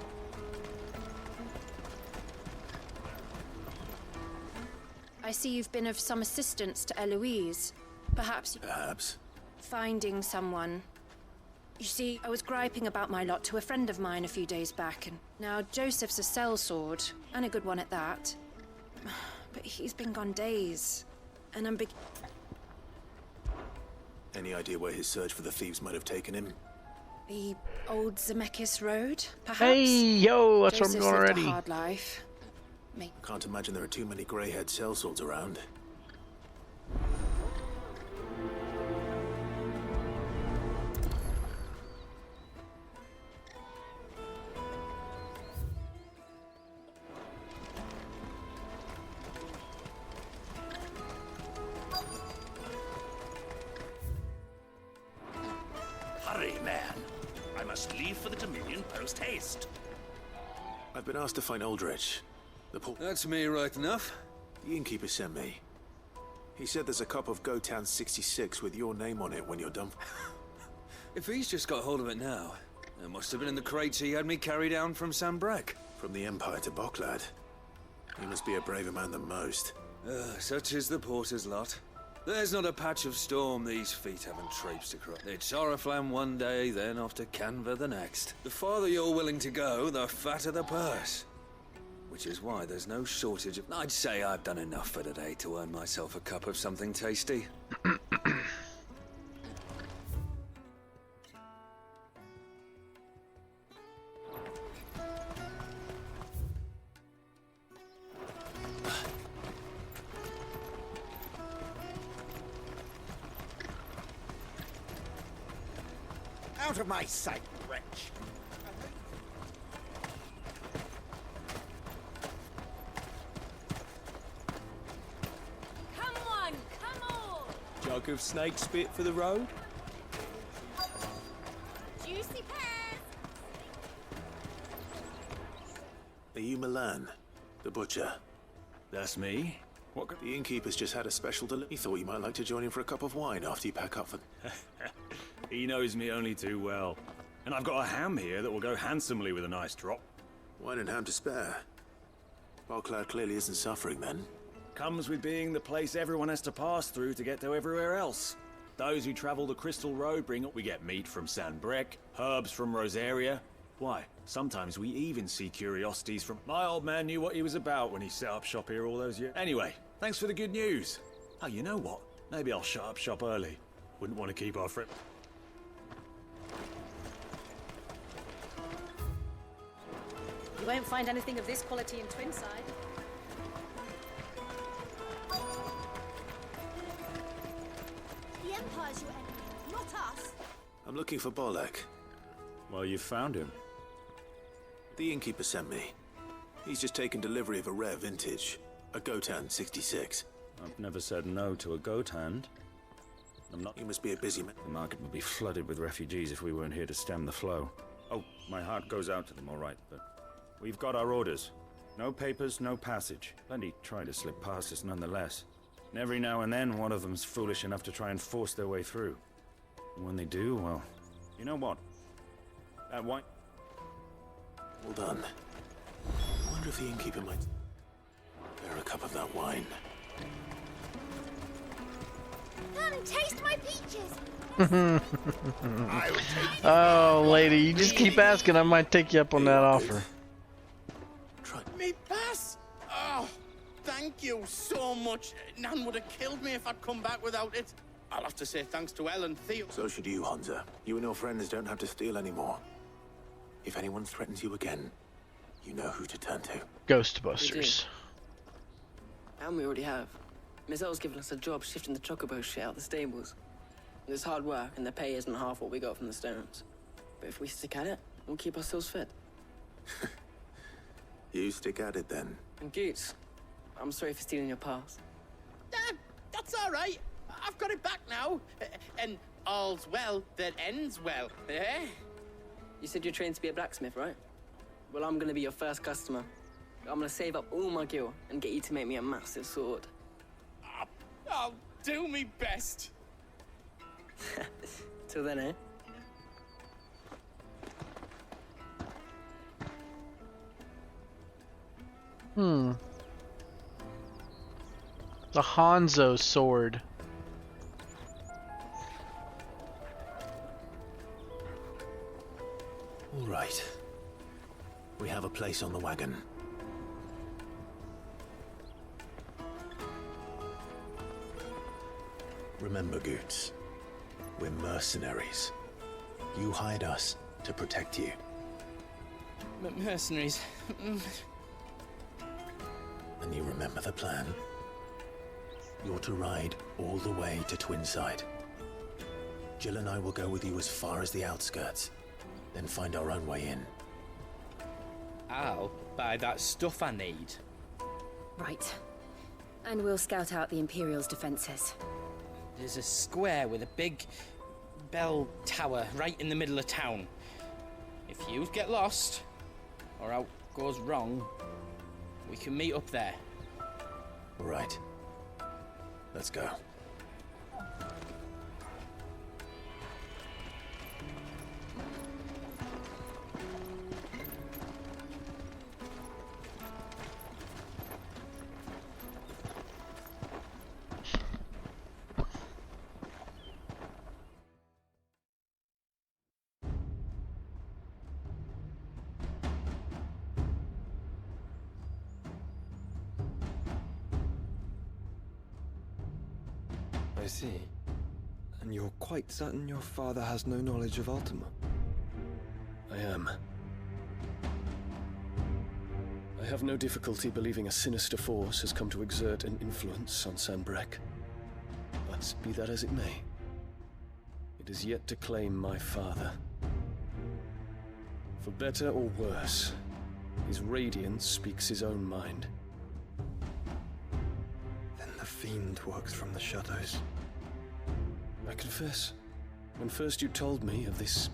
I see you've been of some assistance to Eloise. Perhaps... Perhaps. Finding someone. You see, I was griping about my lot to a friend of mine a few days back, and now Joseph's a sellsword, and a good one at that. But he's been gone days, and I'm Any idea where his search for the thieves might have taken him? The old Zemeckis Road, perhaps? Hey, yo, that's Joseph's where I'm going lived already. a hard life. Can't imagine there are too many grey-haired sellswords around. Hurry, man. I must leave for the Dominion post-haste. I've been asked to find Aldrich. That's me right enough. The innkeeper sent me. He said there's a cop of Gotown 66 with your name on it when you're done. If he's just got hold of it now, it must have been in the crates he had me carry down from Sanbrek. From the Empire to Boklad. He must be a braver man than most. Such is the porter's lot. There's not a patch of storm these feet haven't traipsed across. It's Oriflamme one day, then off to Canva the next. The farther you're willing to go, the fatter the purse. Which is why there's no shortage of... I'd say I've done enough for today to earn myself a cup of something tasty. Out of my sight, wretch! Come on, come on! Jug of snake spit for the road? Juicy pears! Are you Milan, the butcher? That's me. What? The innkeeper's just had a special delivery. He thought you might like to join him for a cup of wine after you pack up for... He knows me only too well. And I've got a ham here that will go handsomely with a nice drop. Wine and ham to spare. Boklad clearly isn't suffering then. Comes with being the place everyone has to pass through to get to everywhere else. Those who travel the Crystal Road bring up... We get meat from Sanbrek, herbs from Rosaria. Why, sometimes we even see curiosities from... My old man knew what he was about when he set up shop here all those years. Anyway, thanks for the good news. Oh, you know what? Maybe I'll shut up shop early. Wouldn't want to keep our friend... You won't find anything of this quality in Twinside. The Empire's your enemy, not us. I'm looking for Bolek. Well, you found him. The innkeeper sent me. He's just taken delivery of a rare vintage. A Gotan 66. I've never said no to a goat hand. I'm not... You must be a busy man. The market would be flooded with refugees if we weren't here to stem the flow. Oh, my heart goes out to them, all right, but... We've got our orders. No papers, no passage. Plenty try to slip past us nonetheless. And every now and then, one of them's foolish enough to try and force their way through. And when they do, well... You know what? That wine... Well done. I wonder if the innkeeper might... bear a cup of that wine. Come taste my peaches. Oh, lady, you just keep asking. I might take you up on that offer. Me pass? Oh, thank you so much. Nan would have killed me if I'd come back without it. I'll have to say thanks to Elle and Theo. So should you, Hansa. You and your friends don't have to steal anymore. If anyone threatens you again, you know who to turn to. Ghostbusters. And we already have. Miss Elle's given us a job shifting the chocobo shit out the stables. It's hard work, and the pay isn't half what we got from the Stones. But if we stick at it, we'll keep ourselves fed. You stick at it then. And Goots, I'm sorry for stealing your pass. That's all right. I've got it back now. And all's well that ends well, eh? You said you're trained to be a blacksmith, right? Well, I'm gonna be your first customer. I'm gonna save up all my gil and get you to make me a massive sword. I'll do me best. Till then, eh? The Hanzo sword. All right. We have a place on the wagon. Remember, Goots, we're mercenaries. You hired us to protect you. Mercenaries. And you remember the plan? You're to ride all the way to Twinside. Jill and I will go with you as far as the outskirts, then find our own way in. I'll buy that stuff I need. Right. And we'll scout out the Imperial's defenses. There's a square with a big bell tower right in the middle of town. If you get lost, or out goes wrong, we can meet up there. All right. Let's go. I see. And you're quite certain your father has no knowledge of Ultima? I am. I have no difficulty believing a sinister force has come to exert an influence on Sanbreque. But be that as it may, it is yet to claim my father. For better or worse, his radiance speaks his own mind. Then the Fiend works from the shadows. I confess, when first you told me of this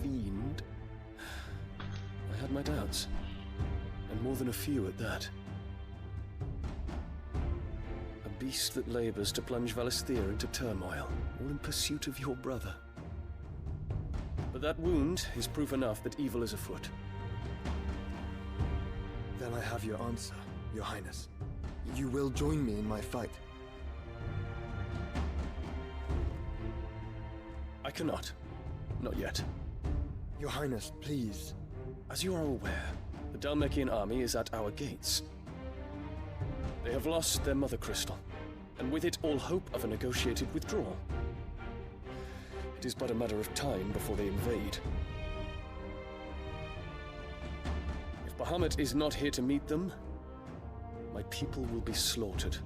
Fiend, I had my doubts. And more than a few at that. A beast that labors to plunge Valisthea into turmoil, all in pursuit of your brother. But that wound is proof enough that evil is afoot. Then I have your answer, Your Highness. You will join me in my fight. I cannot. Not yet. Your Highness, please. As you are aware, the Dhalmekian army is at our gates. They have lost their mother crystal, and with it all hope of a negotiated withdrawal. It is but a matter of time before they invade. If Bahamut is not here to meet them, my people will be slaughtered.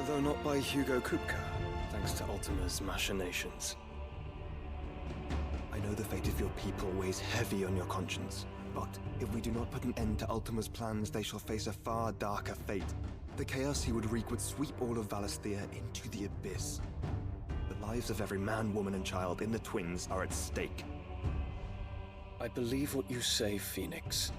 Though not by Hugo Kupka, thanks to Ultima's machinations. I know the fate of your people weighs heavy on your conscience, but if we do not put an end to Ultima's plans, they shall face a far darker fate. The chaos he would wreak would sweep all of Valisthea into the abyss. The lives of every man, woman, and child in the Twins are at stake. I believe what you say, Phoenix.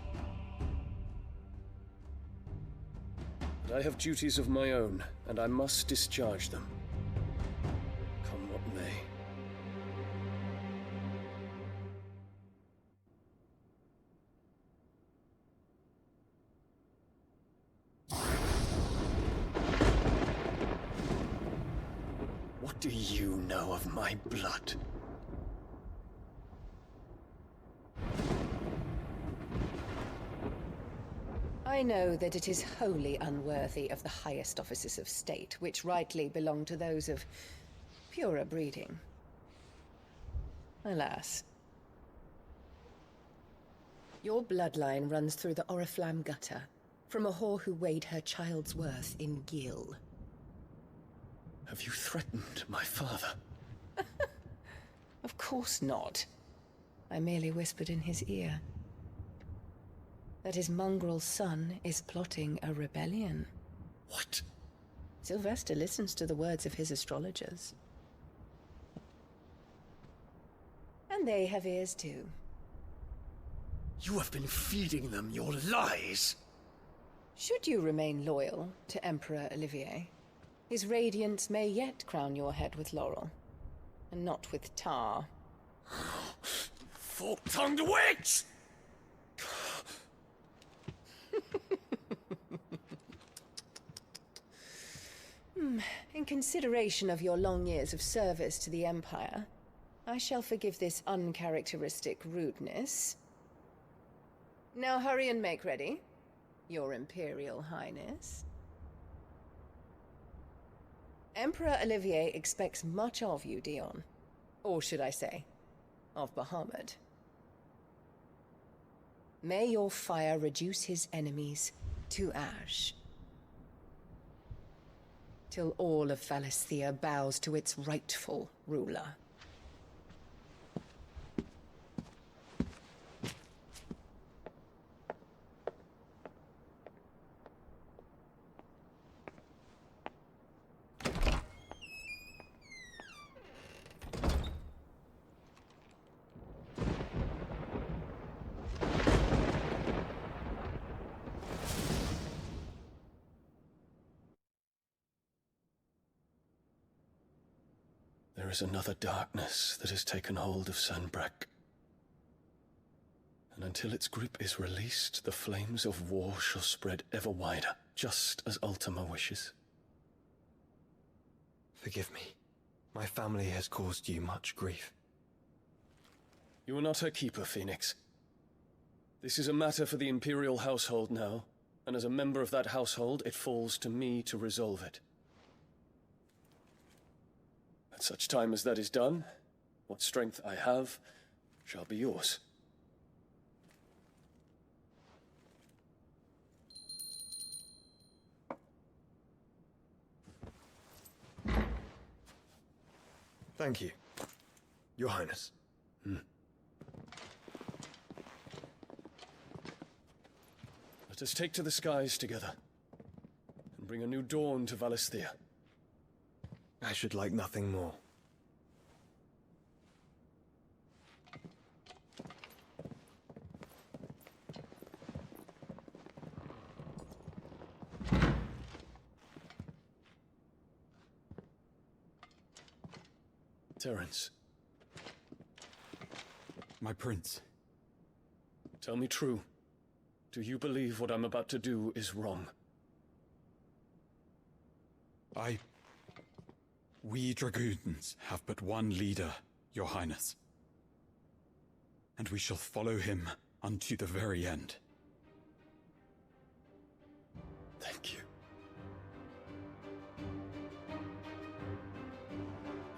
But I have duties of my own, and I must discharge them. Come what may. do you know of my blood? I know that it is wholly unworthy of the highest offices of state, which rightly belong to those of purer breeding. Alas. Your bloodline runs through the Oriflamme gutter, from a whore who weighed her child's worth in gil. Have you threatened my father? Of course not. I merely whispered in his ear that his mongrel son is plotting a rebellion. What? Sylvester listens to the words of his astrologers. And they have ears too. You have been feeding them your lies! Should you remain loyal to Emperor Olivier, his radiance may yet crown your head with laurel, and not with tar. Fork-tongued witch! In consideration of your long years of service to the Empire, I shall forgive this uncharacteristic rudeness. Now hurry and make ready, Your Imperial Highness. Emperor Olivier expects much of you, Dion. Or should I say, of Bahamut. May your fire reduce his enemies to ash, till all of Valisthea bows to its rightful ruler. There is another darkness that has taken hold of Sanbreque. And until its grip is released, the flames of war shall spread ever wider, just as Ultima wishes. Forgive me. My family has caused you much grief. You are not her keeper, Phoenix. This is a matter for the Imperial household now, and as a member of that household, it falls to me to resolve it. At such time as that is done, what strength I have shall be yours. Thank you, Your Highness. Let us take to the skies together, and bring a new dawn to Valisthea. I should like nothing more. Terence. My prince. Tell me true. Do you believe what I'm about to do is wrong? We dragoons have but one leader, Your Highness. And we shall follow him unto the very end. Thank you.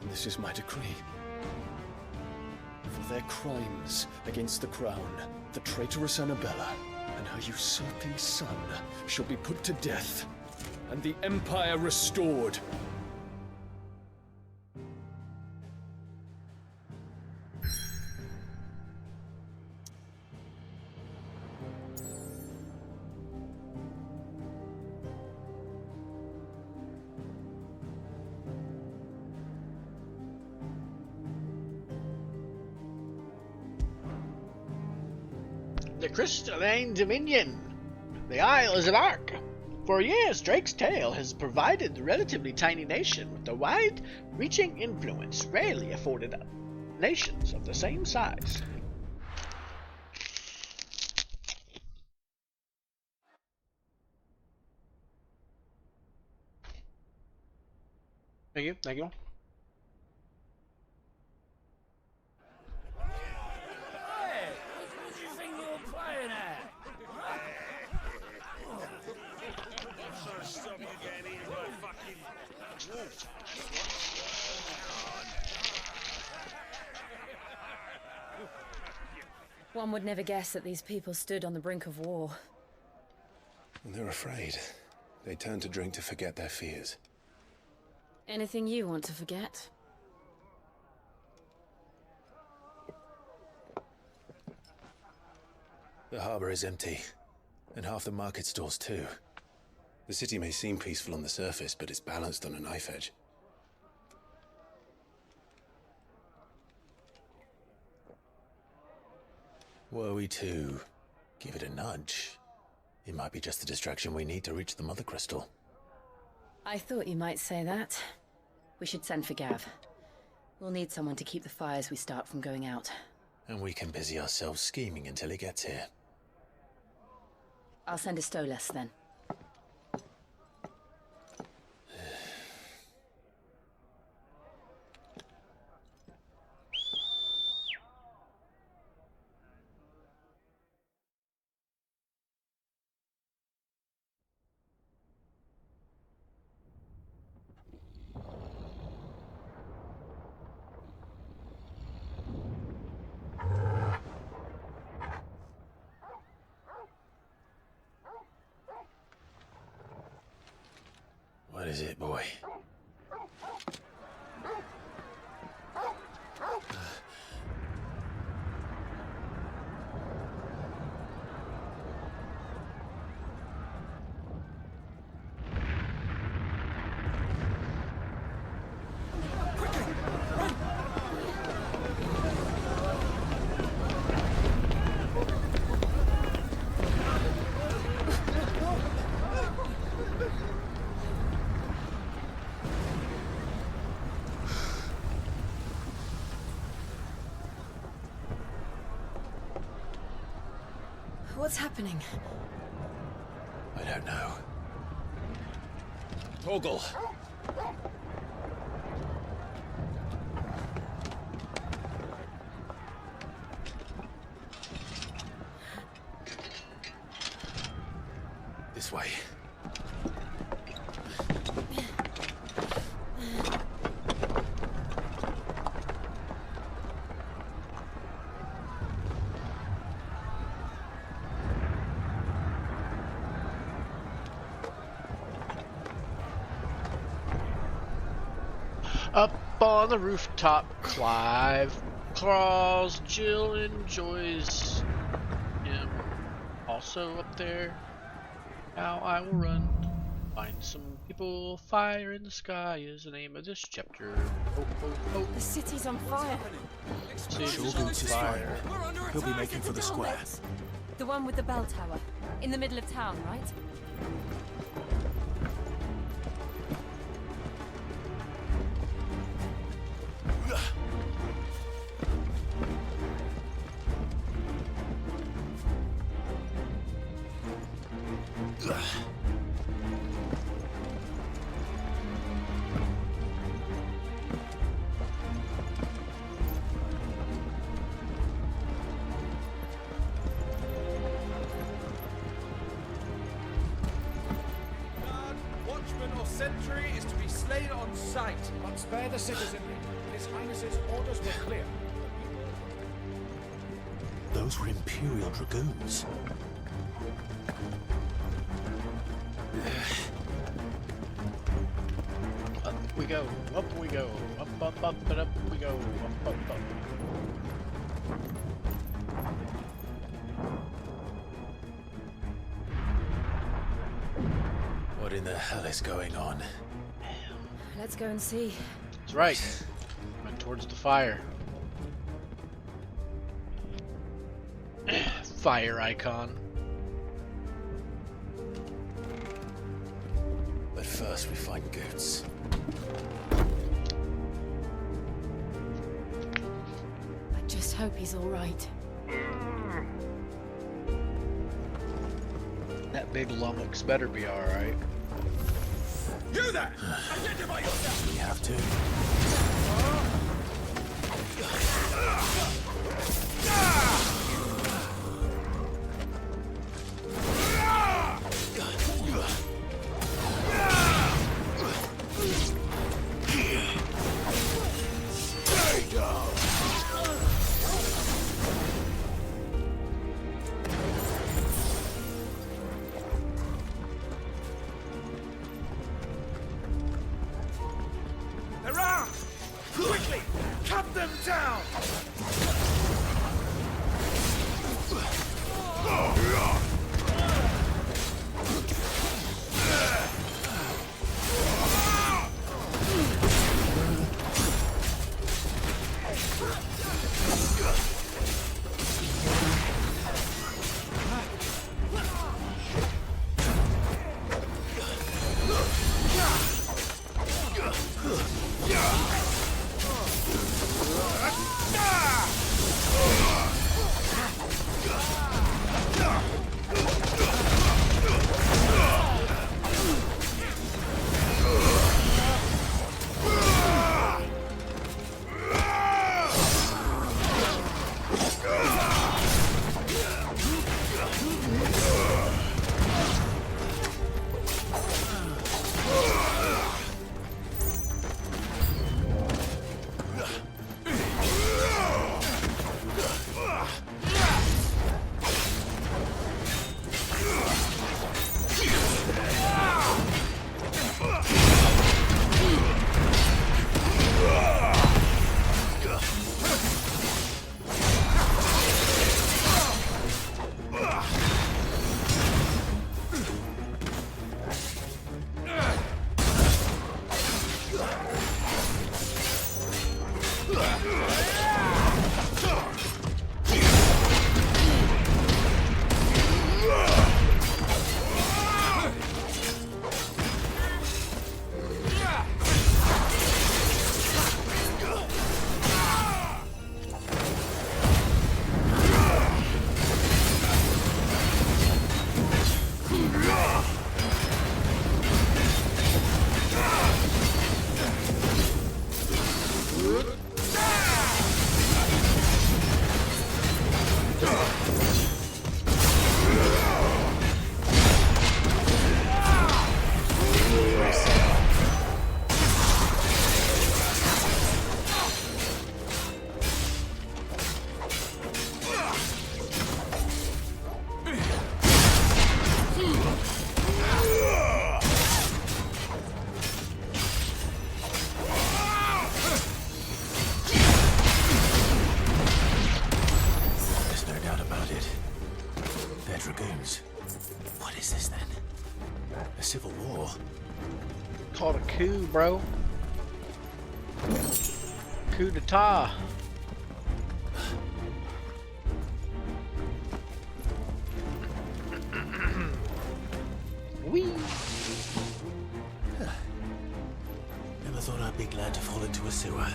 And this is my decree. For their crimes against the crown, the traitorous Annabella and her usurping son shall be put to death, and the Empire restored. The Crystalline Dominion. The Isle is an ark. For years, Drake's Tale has provided the relatively tiny nation with a wide-reaching influence rarely afforded nations of the same size. Thank you. One would never guess that these people stood on the brink of war. They're afraid. They turn to drink to forget their fears. Anything you want to forget? The harbor is empty, and half the market stalls too. The city may seem peaceful on the surface, but it's balanced on a knife edge. Were we to give it a nudge, it might be just the distraction we need to reach the Mother Crystal. I thought you might say that. We should send for Gav. We'll need someone to keep the fires we start from going out. And we can busy ourselves scheming until he gets here. I'll send a Stolas then. What is it, boy? What's happening? I don't know. Torgal! This way. Up on the rooftop, Clive crawls. Jill enjoys him. Also up there. Now I will run. Find some people. Fire in the sky is the name of this chapter. Oh, oh, oh. The city's on fire. City's on fire. He'll be making for the square. The one with the bell tower. In the middle of town, right? Watchman or sentry is to be slain on sight. But spare the citizenry. His Highness's orders were clear. Those were Imperial Dragoons. Up we go, up we go, up, and up we go, up. What in the hell is going on? Let's go and see. That's right. Went towards the fire. Fire icon. But first we find Goots. I just hope he's all right. That big lummox better be alright. You there! Identify yourself! We have to. Cut them down! Civil war. Called a coup, bro. Coup d'etat. Wee. Never thought I'd be glad to fall into a sewer.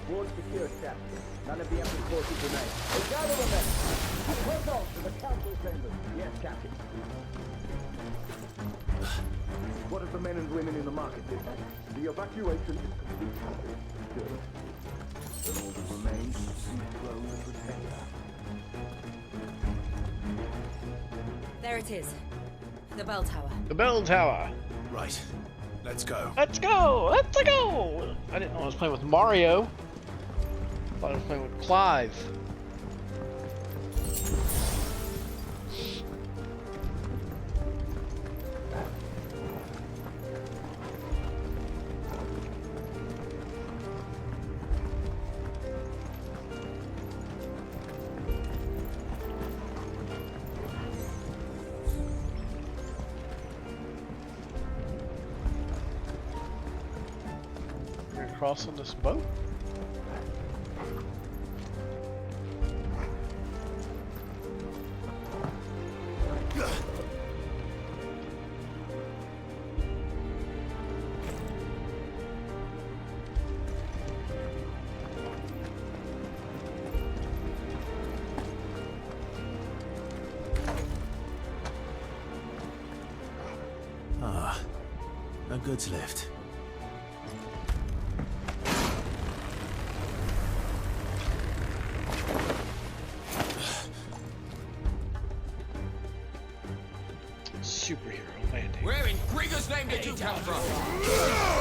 Ward secure, Captain. None of the empty forces remain. Hey, gather the men! Hold on to the council chambers. Yes, Captain. What of the men and women in the market district? The evacuation is complete. Good. Then all that remains is to close and protect us. There it is. The bell tower. The bell tower. Right. Let's go. Let's go! Let's go! I didn't know I was playing with Mario. I thought I was playing with Clive. Crossing this boat? Ah, a goods lift. Superhero landing. Where in Grigger's name did you come from?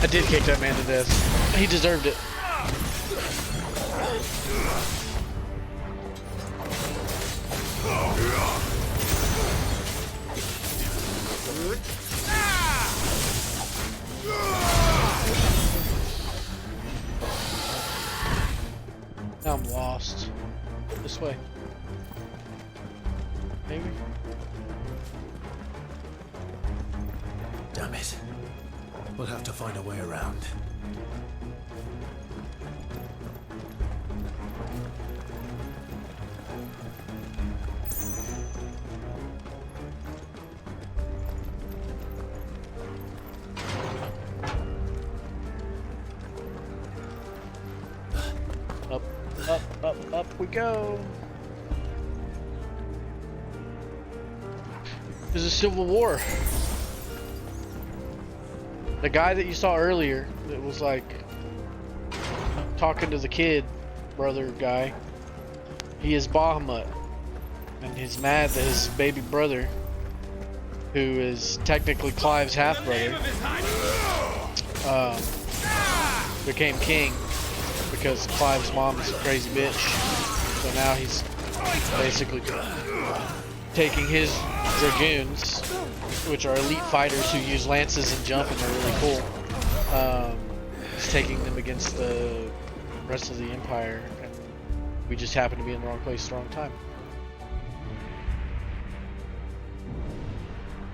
I did kick that man to death. He deserved it. Now I'm lost. This way. Maybe? Damn it. We'll have to find a way around. Up we go. There's a civil war. The guy that you saw earlier that was like talking to the kid brother guy, he is Bahamut, and he's mad that his baby brother, who is technically Clive's half brother, became king because Clive's mom is a crazy bitch. So now he's basically taking his dragoons, which are elite fighters who use lances and jump and they're really cool. He's taking them against the rest of the Empire, and we just happen to be in the wrong place at the wrong time.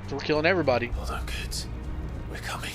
So we're killing everybody. Hold on, kids. We're coming.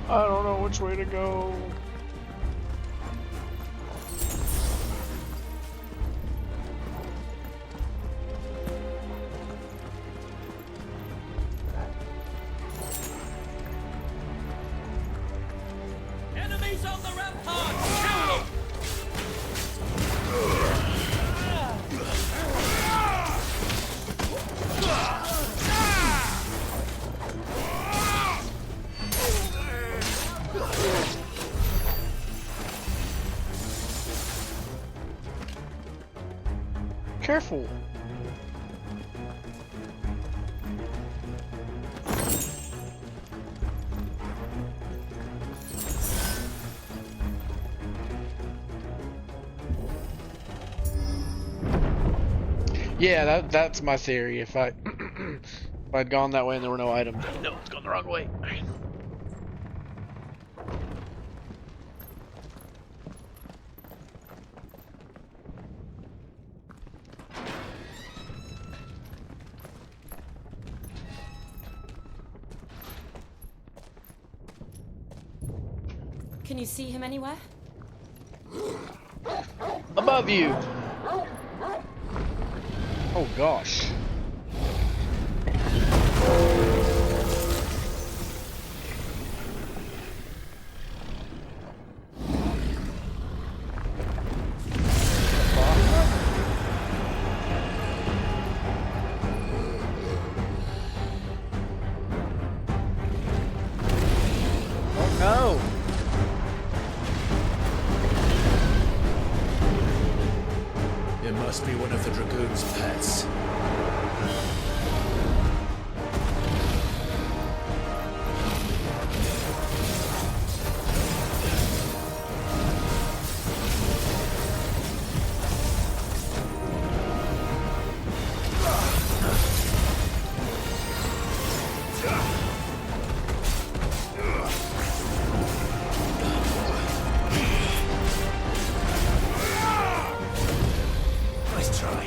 I don't know which way to go. Enemies on the rampart! Kill them! Careful. Yeah, that's my theory. If I if I'd gone that way and there were no items, no, it's going the wrong way. Can you see him anywhere? Above you. Oh gosh. Oh no. It must be one of the Dragoon's pets. Nice try.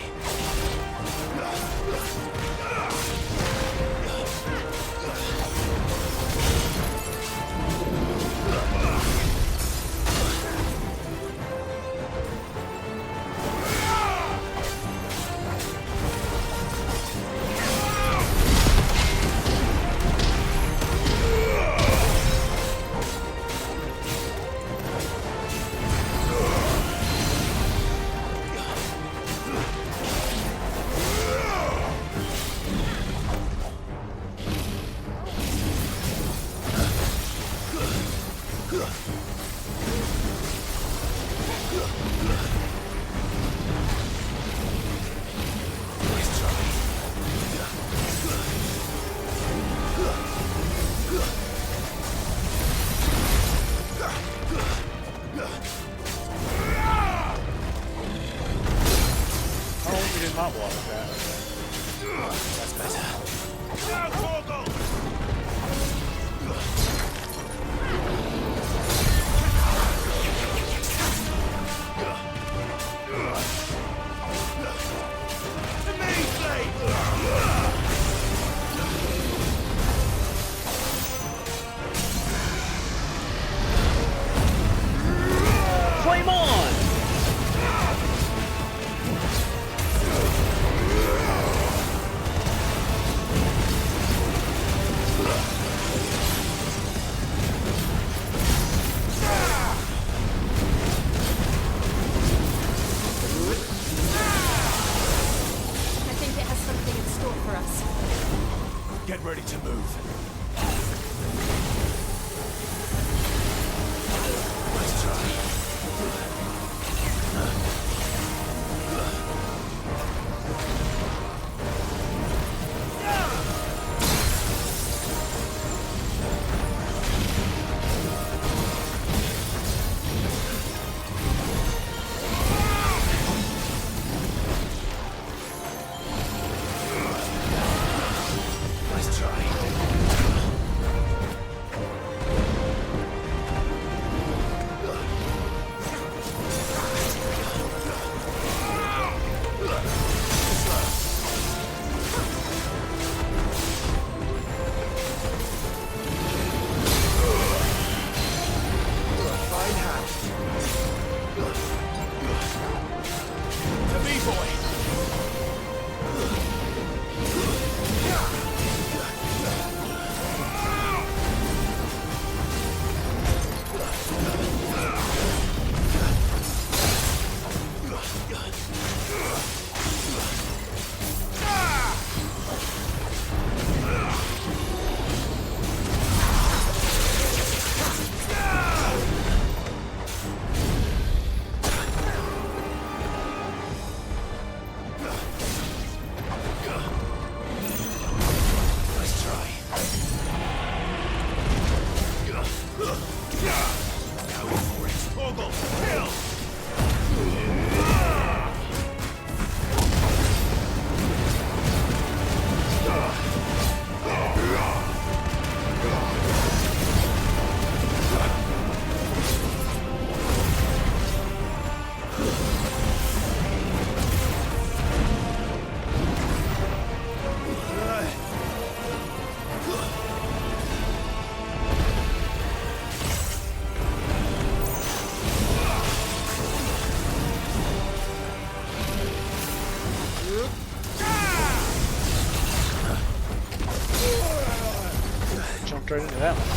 Jumped right into that one.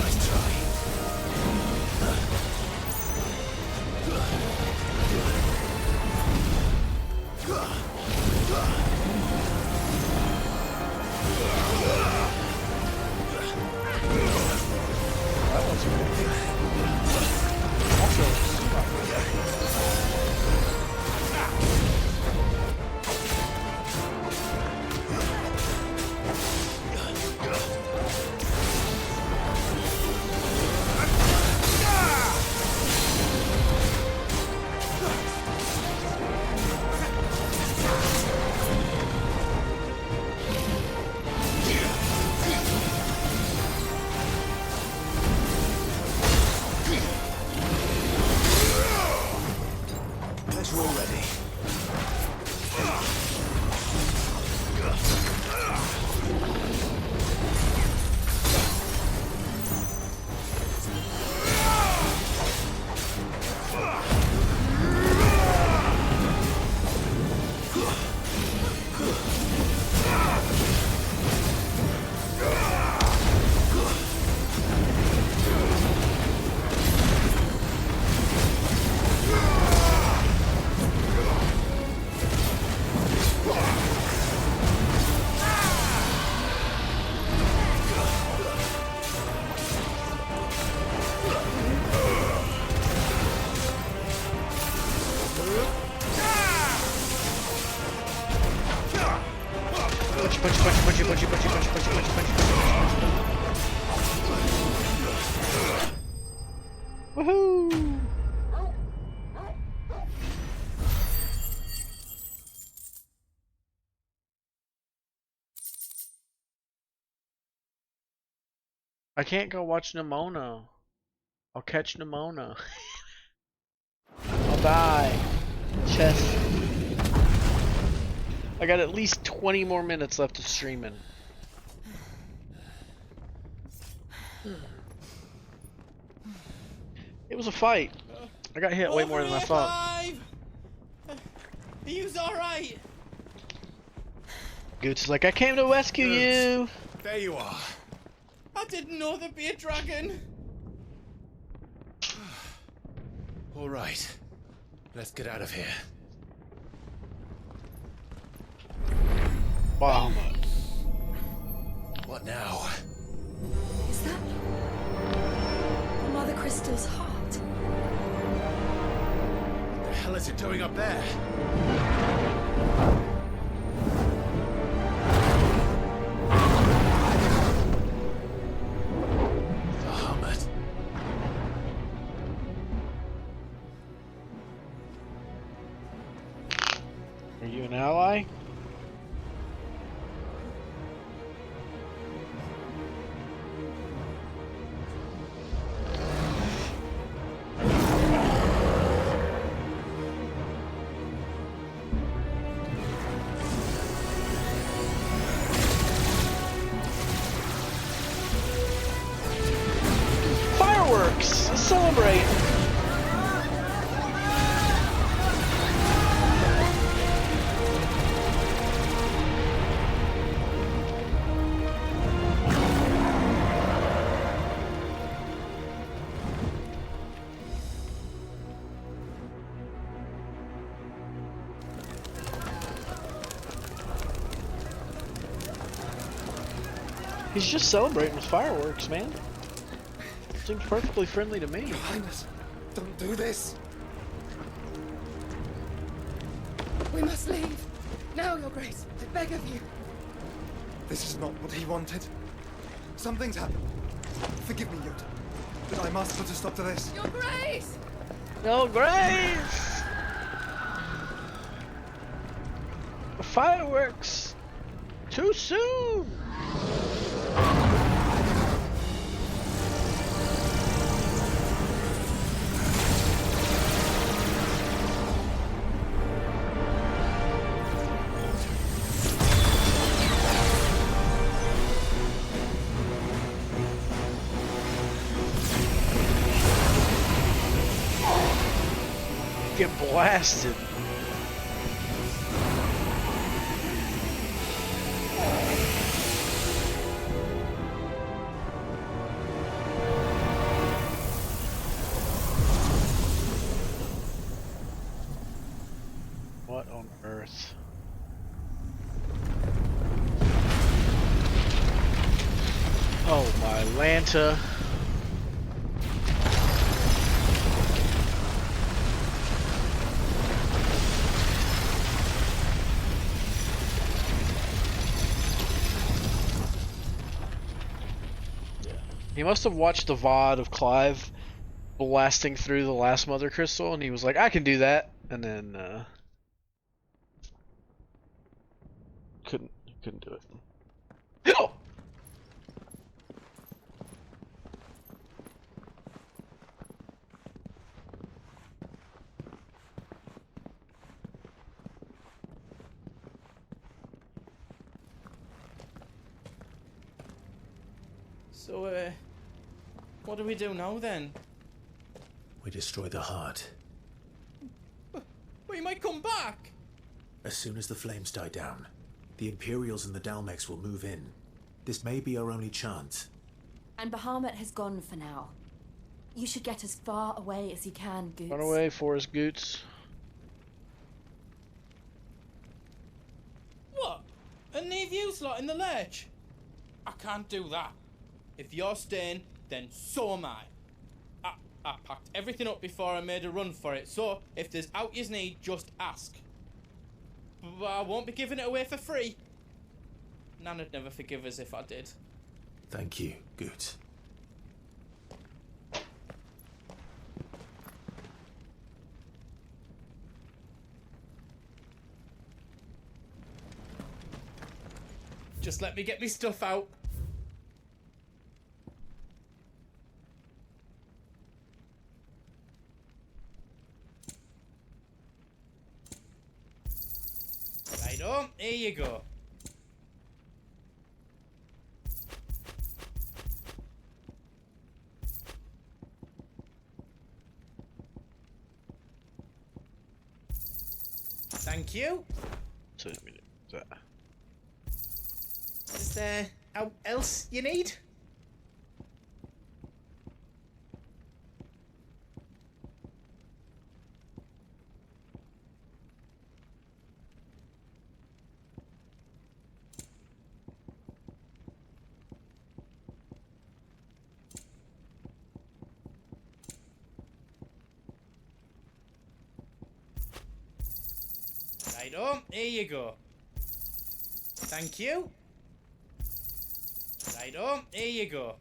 Nice try. Woohoo! I can't go watch Nimona. I'll catch Nimona. I'll die. Chest. I got at least 20 more minutes left of streaming. It was a fight. I got hit way more than I thought. Are you alright? Gooch is like, I came to rescue you. There you are. I didn't know there'd be a dragon. All right. Let's get out of here. Wow. What now? Is that Mother Crystal's heart? What the hell is it doing up there? The Hermit. Are you an ally? Fireworks! Let's celebrate! He's just celebrating with fireworks, man. Seems perfectly friendly to me. Your Highness, don't do this. We must leave. Now, Your Grace. I beg of you. This is not what he wanted. Something's happened. Forgive me, Yoda. But I must put a stop to this. Your Grace! Your Grace! Fireworks! Too soon! Get blasted. What on earth? Oh my Lanta. He must have watched the VOD of Clive blasting through the last Mother Crystal, and he was like, I can do that, and then couldn't do it. Oh! So, what do we do now then? We destroy the heart. Well, you might come back! As soon as the flames die down, the Imperials and the Dalmex will move in. This may be our only chance. And Bahamut has gone for now. You should get as far away as you can, Goots. Run away, Forrest Goots. What? And leave you lot in the lurch? I can't do that. If you're staying, then so am I. I packed everything up before I made a run for it, so if there's out yous need, just ask. But I won't be giving it away for free. Nana'd never forgive us if I did. Thank you, Goots. Just let me get me stuff out. Right on, here you go. Thank you. So, I mean, that. Is there else you need? Right on, here you go. Thank you. Right on, here you go.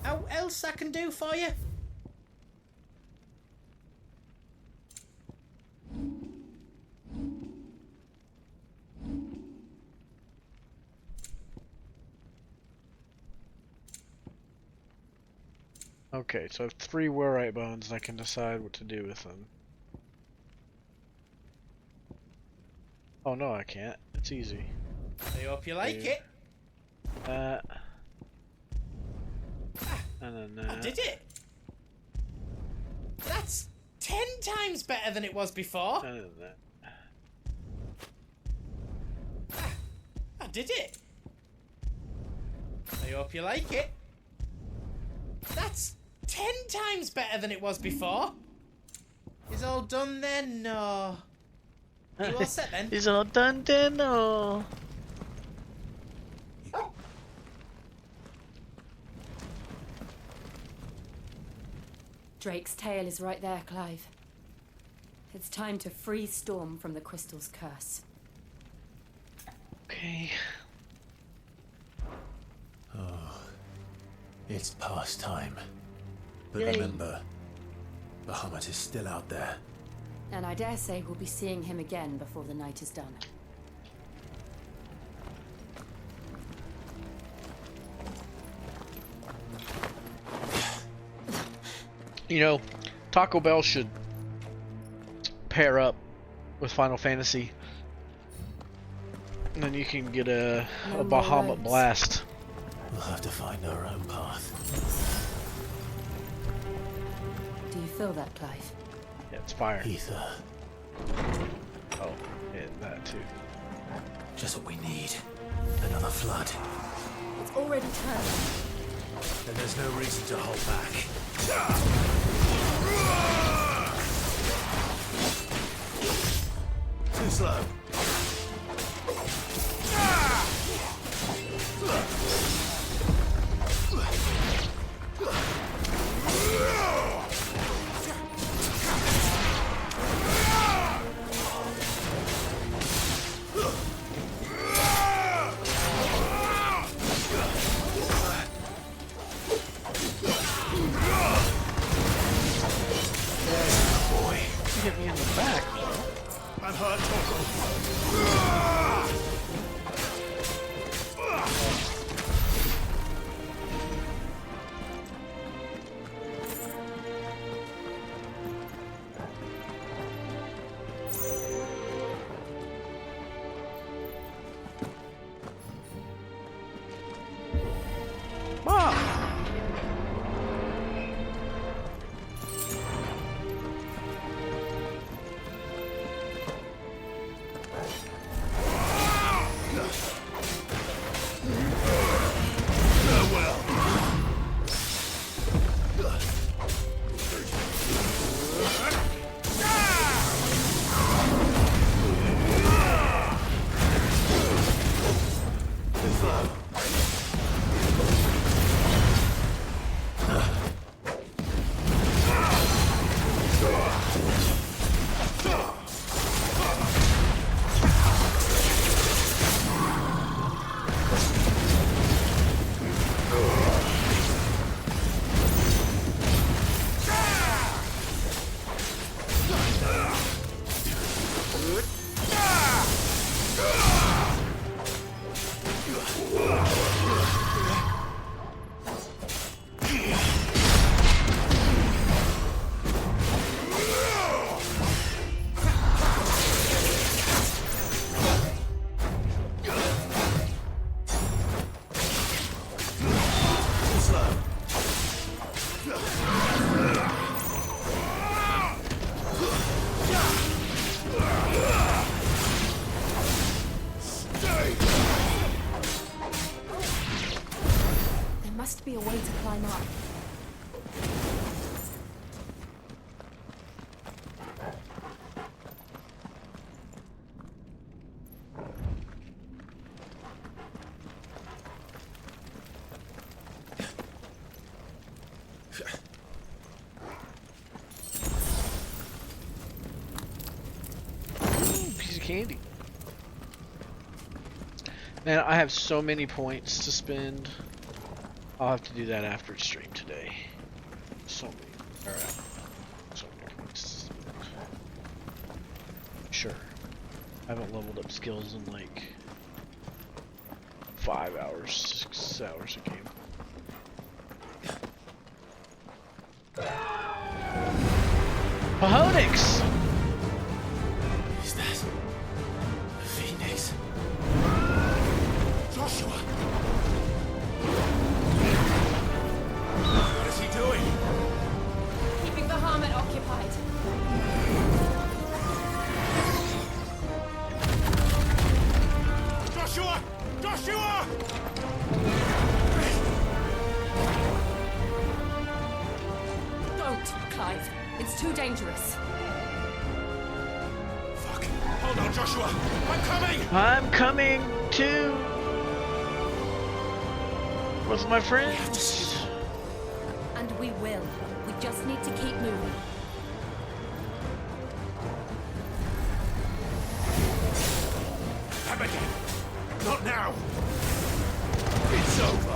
How else I can do for you? Okay, so I have 3 Wurite bones and I can decide what to do with them. Oh no, I can't. It's easy. I hope you like it. And then I did it. That's 10 times better than it was before. And then that. I did it. I hope you like it. That's 10 times better than it was before. Is all done then? No. You all set then? Is all done then? No. Drake's tail is right there, Clive. It's time to free Storm from the crystal's curse. Okay. Oh, it's past time. But Yay. remember, Bahamut is still out there. And I dare say we'll be seeing him again before the night is done. You know, Taco Bell should pair up with Final Fantasy. And then you can get a Bahamut Blast. We'll have to find our own path. Do you feel that, Clive? Yeah, it's fire. Ether. Oh, yeah, that too. Just what we need. Another flood. It's already turned. Then there's no reason to hold back. Too slow. Hit me in the back. I'm hurt, There must be a way to climb up. Piece of candy. Man, I have so many points to spend. I'll have to do that after stream today. So many. Alright. So many points to spend. Sure. I haven't leveled up skills in like 5 hours, 6 hours a game. Pahonix! Is that Phoenix? Joshua! What is he doing? Keeping Bahamut occupied. Joshua! Joshua! Don't, Clive. It's too dangerous. Fuck. Hold on, Joshua. I'm coming! I'm coming too! With my friends. And we will. We just just need to keep moving. Come again. Not now. It's over.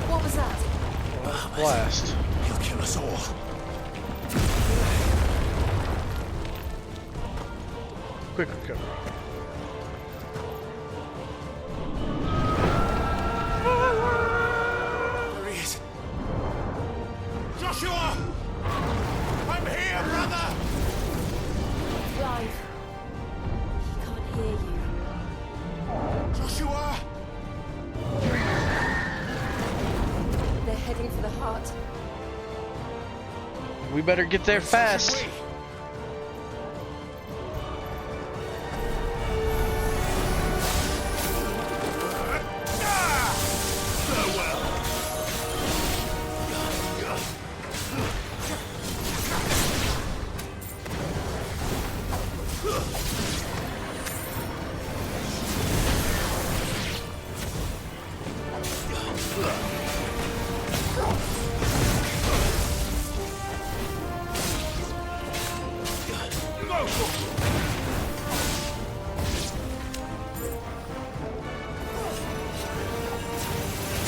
What was that? Blast. He'll kill us all. Quick recovery. There he is. Joshua! I'm here, brother! Clive. He can't hear you. Joshua! They're heading for the heart. We better get there fast.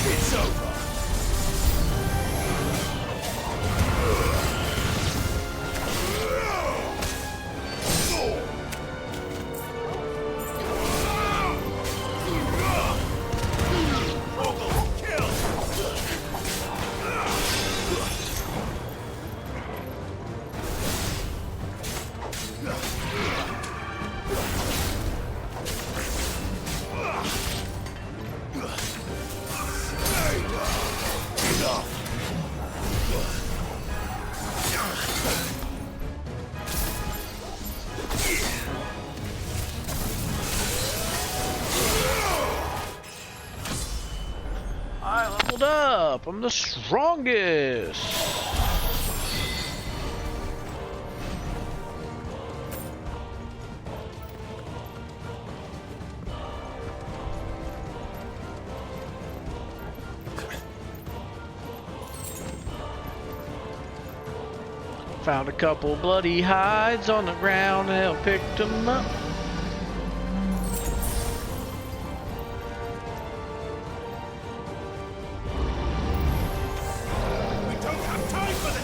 It's over. I leveled up. I'm the strongest. Found a couple bloody hides on the ground and picked them up.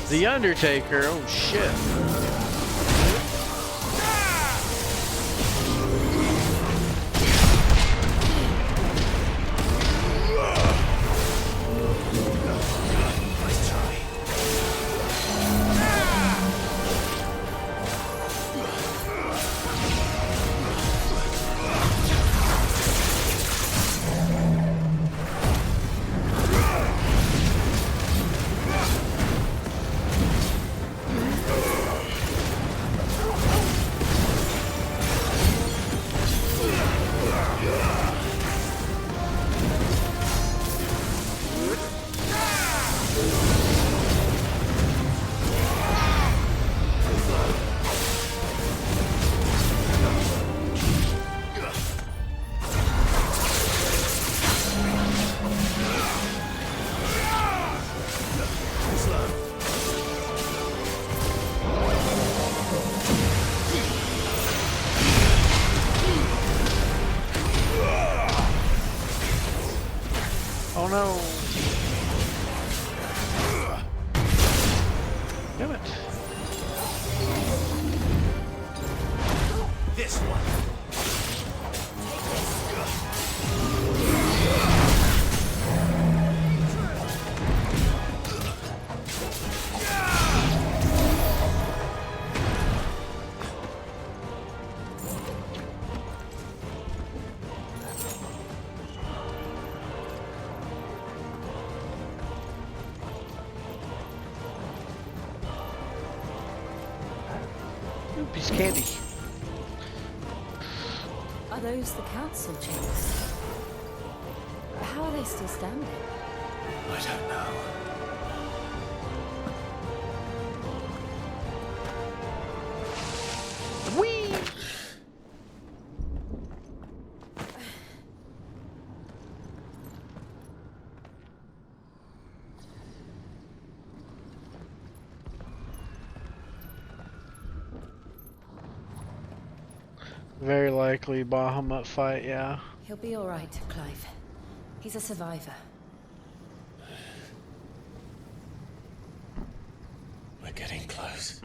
The Undertaker, oh shit. Oh no. Damn it. This one. Piece of candy. Are those the council chambers? How are they still standing? I don't know. Whee! Very likely Bahamut fight, yeah. He'll be all right, Clive. He's a survivor. We're getting close.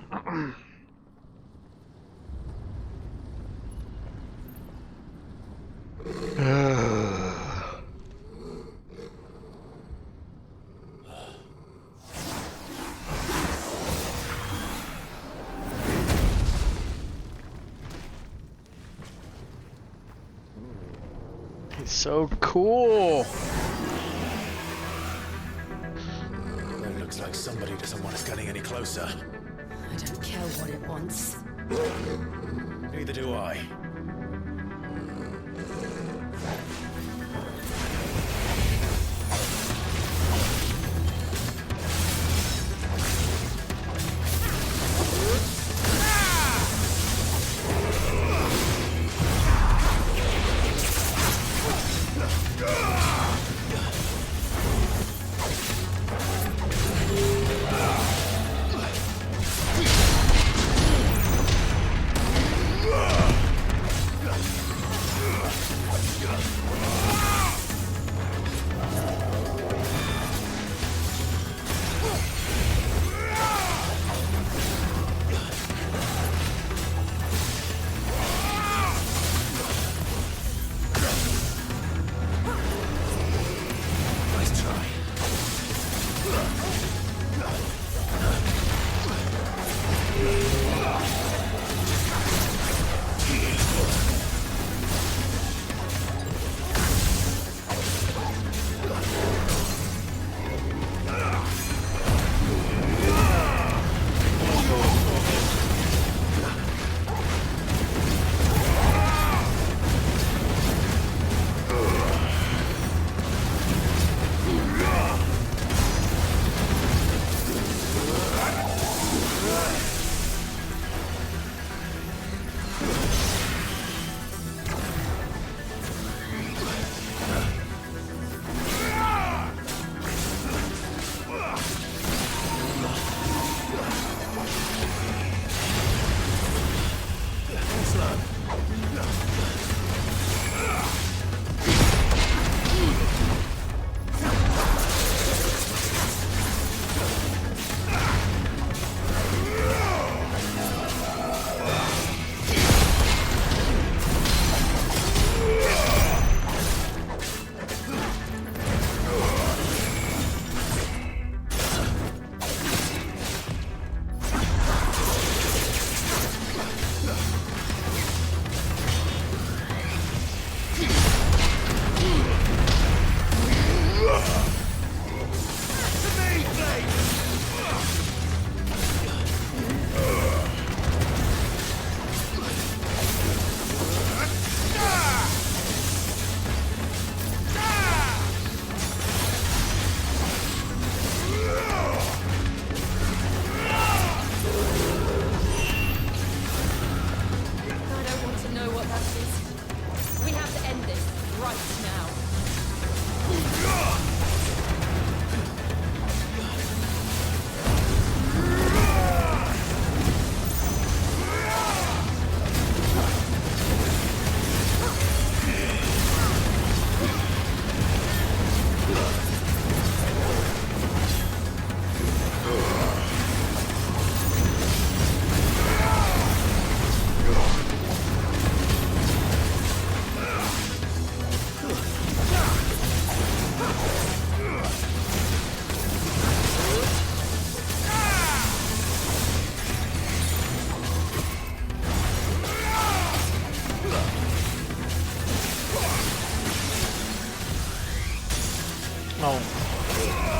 He's so cool. It looks like somebody doesn't want us getting any closer. I don't care what it wants. Neither do I.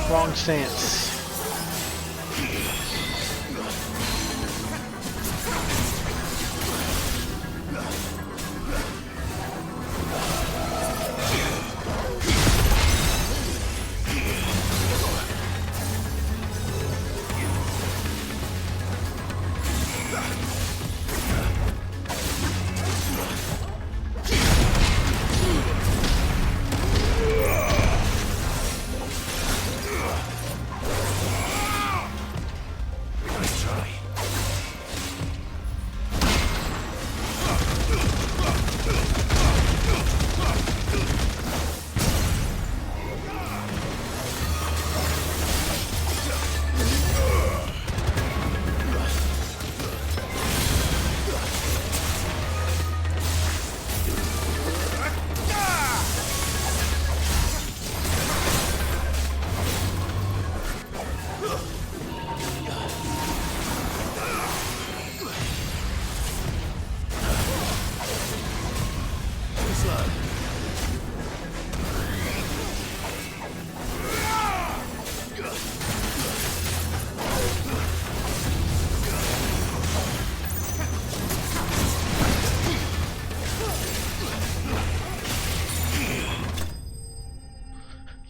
Wrong stance.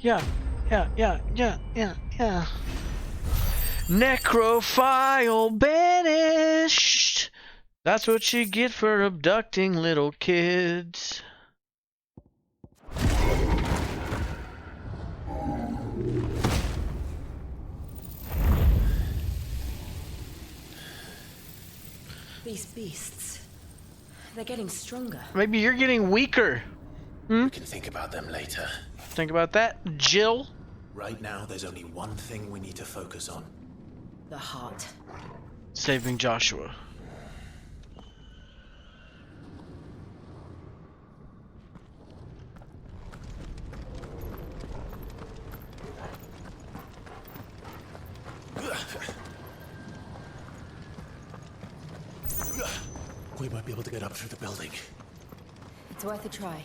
Yeah. Necrophile banished. That's what you get for abducting little kids. These beasts, they're getting stronger. Maybe you're getting weaker. We can think about them later. Think about that, Jill. Right now, there's only one thing we need to focus on. The heart. Saving Joshua. We might be able to get up through the building. It's worth a try.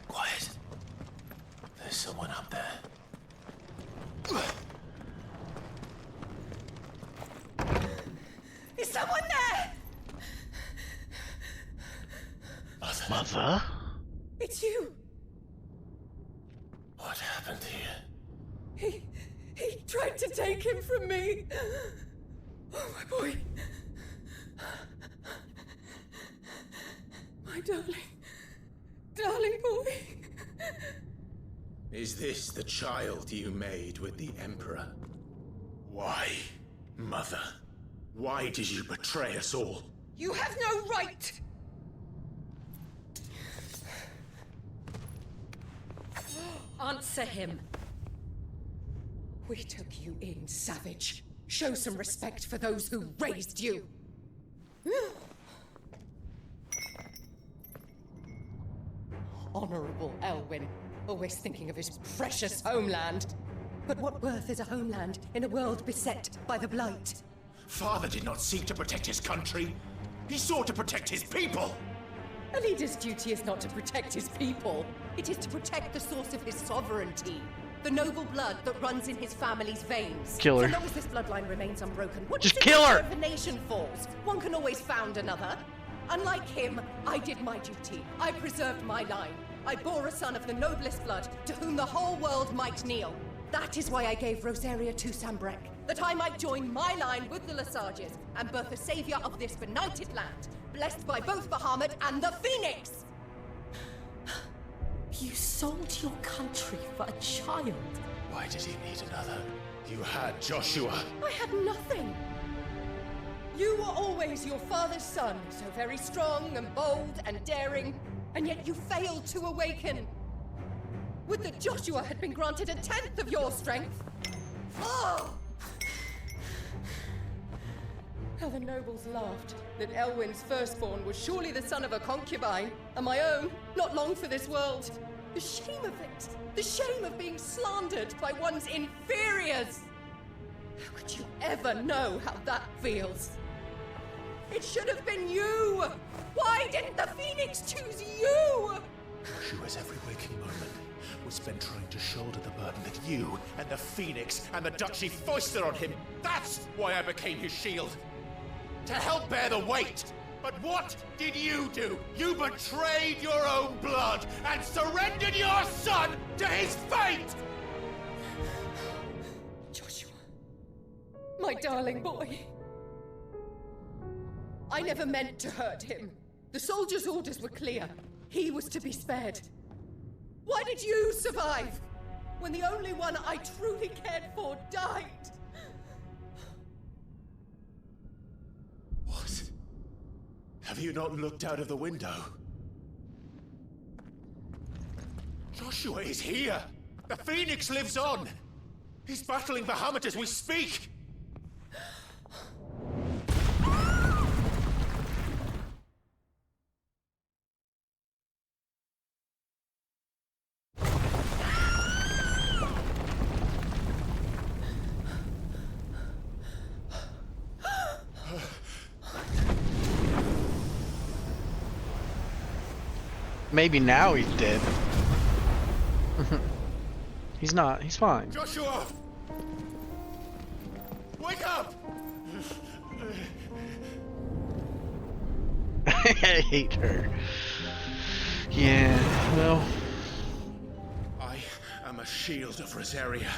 Quiet. There's someone up there. Is someone there? Mother? It's you. What happened here? He tried to take him from me. Oh, my boy. My darling boy. Is this the child you made with the Emperor? Why, Mother? Why did you betray us all? You have no right. Answer him. We took you in, savage. Show some respect for those who raised you. Honorable Elwyn, always thinking of his precious homeland. But what worth is a homeland in a world beset by the Blight? Father did not seek to protect his country. He sought to protect his people. A leader's duty is not to protect his people. It is to protect the source of his sovereignty. The noble blood that runs in his family's veins. Kill her. So long as this bloodline remains unbroken, what Just does it kill her! matter if a nation falls? One can always found another. Unlike him, I did my duty. I preserved my line. I bore a son of the noblest blood, to whom the whole world might kneel. That is why I gave Rosaria to Sambrek, that I might join my line with the Lesages and birth a savior of this benighted land, blessed by both Bahamut and the Phoenix! You sold your country for a child. Why did he need another? You had Joshua. I had nothing. You were always your father's son, so very strong and bold and daring, and yet you failed to awaken. Would that Joshua had been granted 1/10 of your strength? Oh! How the nobles laughed that Elwyn's firstborn was surely the son of a concubine, and my own, not long for this world. The shame of it! The shame of being slandered by one's inferiors! How could you ever know how that feels? It should have been you! Why didn't the Phoenix choose you? Joshua's every waking moment was spent trying to shoulder the burden that you and the Phoenix and the Duchy foisted on him. That's why I became his shield. To help bear the weight. But what did you do? You betrayed your own blood and surrendered your son to his fate! Joshua, my darling boy. I never meant to hurt him. The soldiers' orders were clear. He was to be spared. Why did you survive when the only one I truly cared for died? What? Have you not looked out of the window? Joshua is here! The Phoenix lives on! He's battling Bahamut as we speak! Maybe now he's dead. He's not. He's fine. Joshua! Wake up! I hate her. Yeah, well. I am a shield of Rosaria.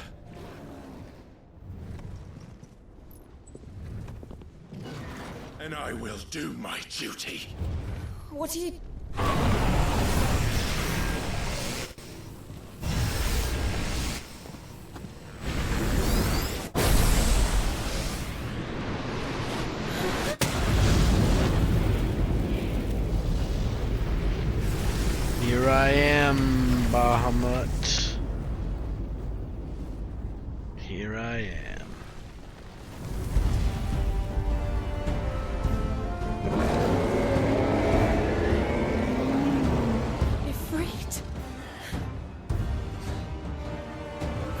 And I will do my duty. What are you... Here I am, Bahamut. Here I am. Ifrit?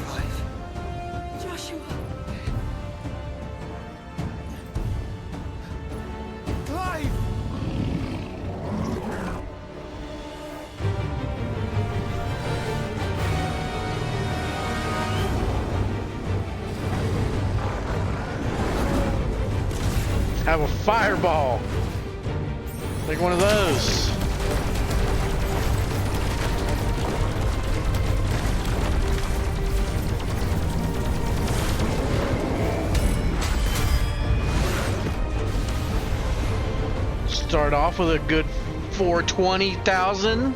Clive? Joshua? Clive! Have a fireball. Like one of those. Start off with a good 420,000.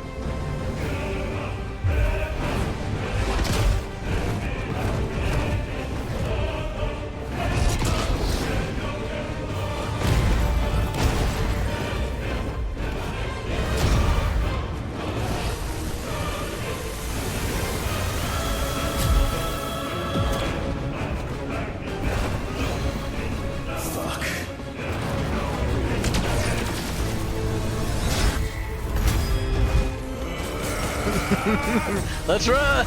Let's run!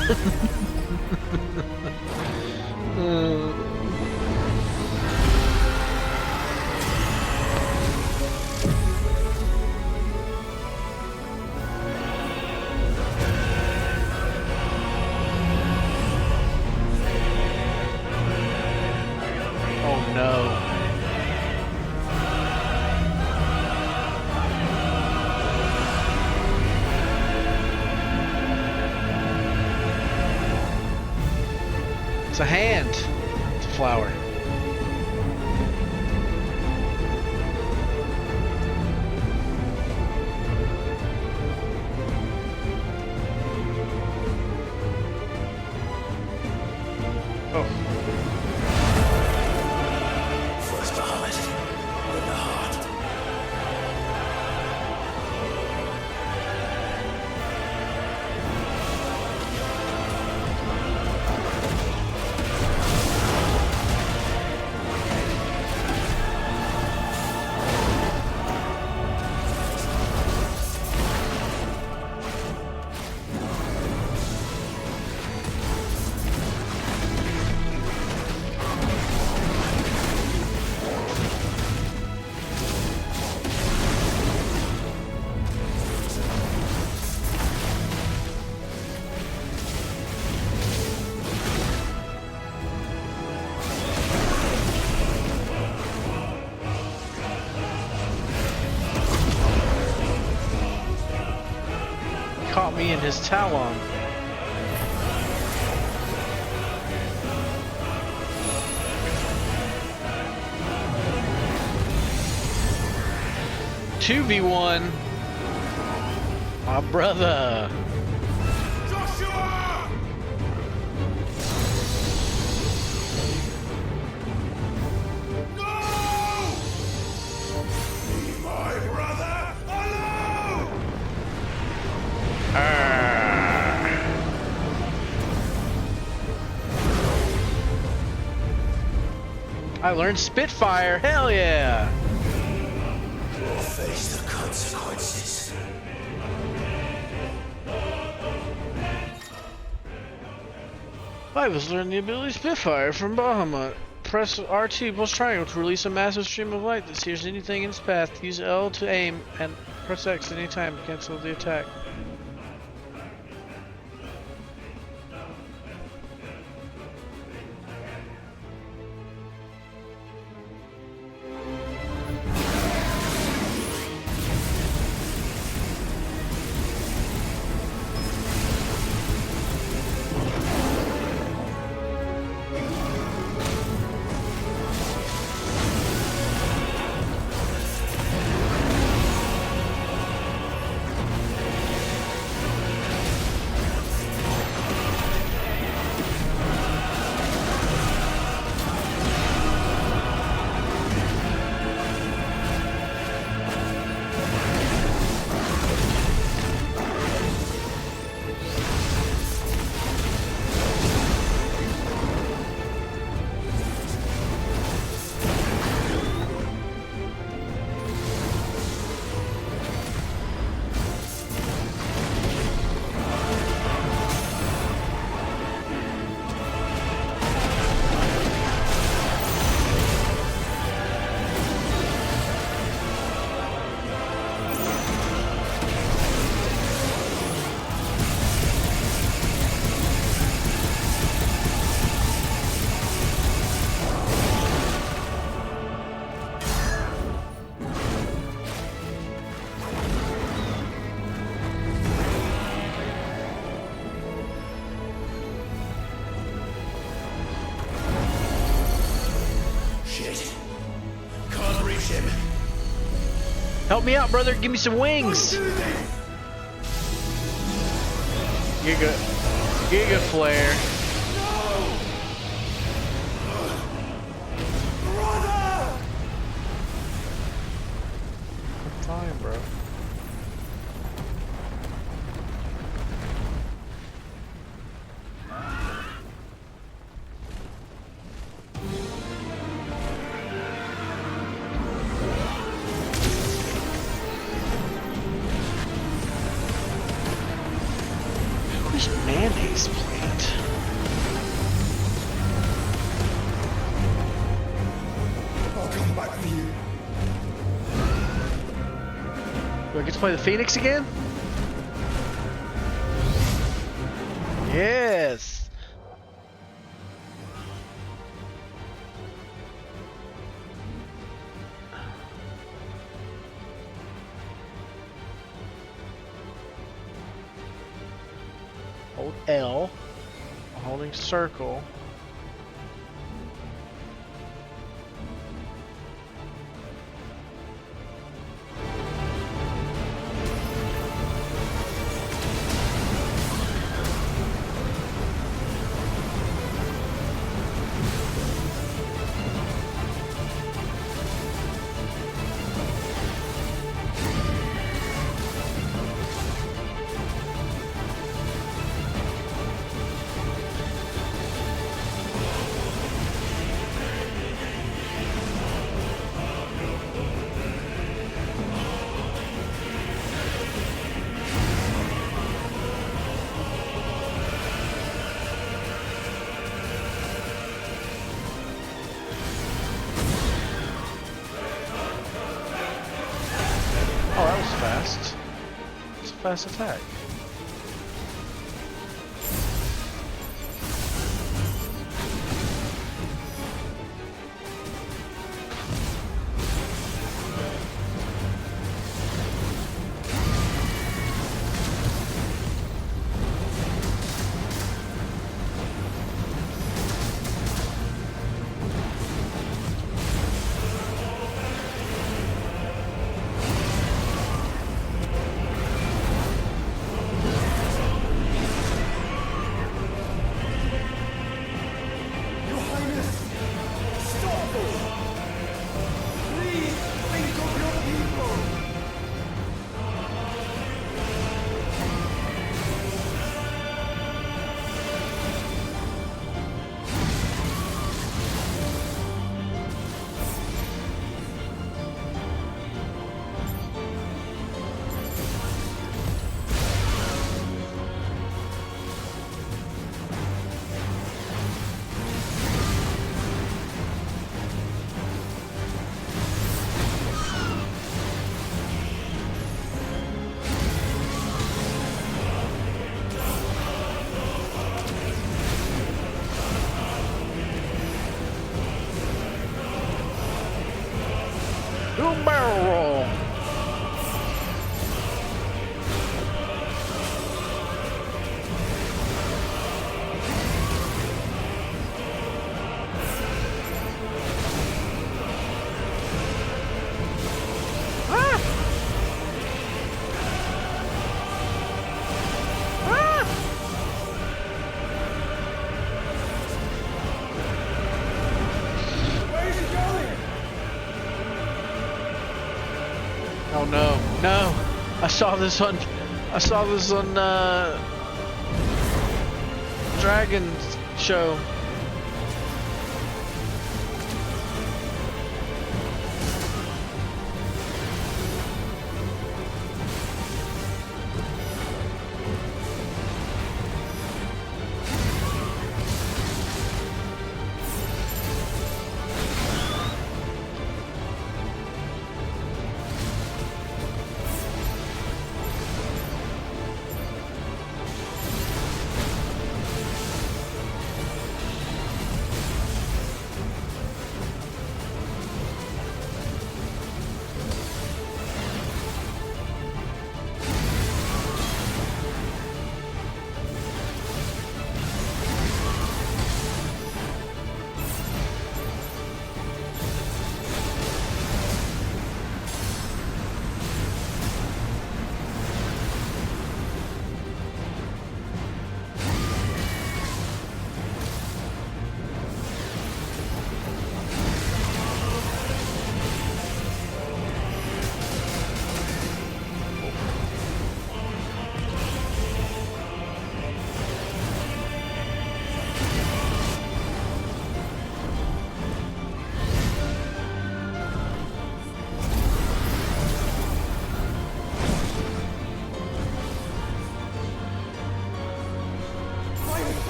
Oh no. It's a hand. It's a flower. Oh. First Bahamut, then the heart. Caught me in his talon. Two v one, my brother. Joshua! No! Leave my brother alone! I learned Spitfire. Hell yeah! We'll face the consequences. I was learning the ability Spitfire from Bahamut. Press R2 plus triangle to release a massive stream of light that sears anything in its path. Use L to aim and press X at any time to cancel the attack. push him. Help me out, brother. Give me some wings. Giga flare. I'm fine, bro. Who's mayonnaise plant? I'll come back for you. Do I get to play the Phoenix again? Yes! Hold L, holding circle. Oh, that was fast. It's a fast attack. Boom barrel roll. Oh no, no! I saw this on Dragon Show.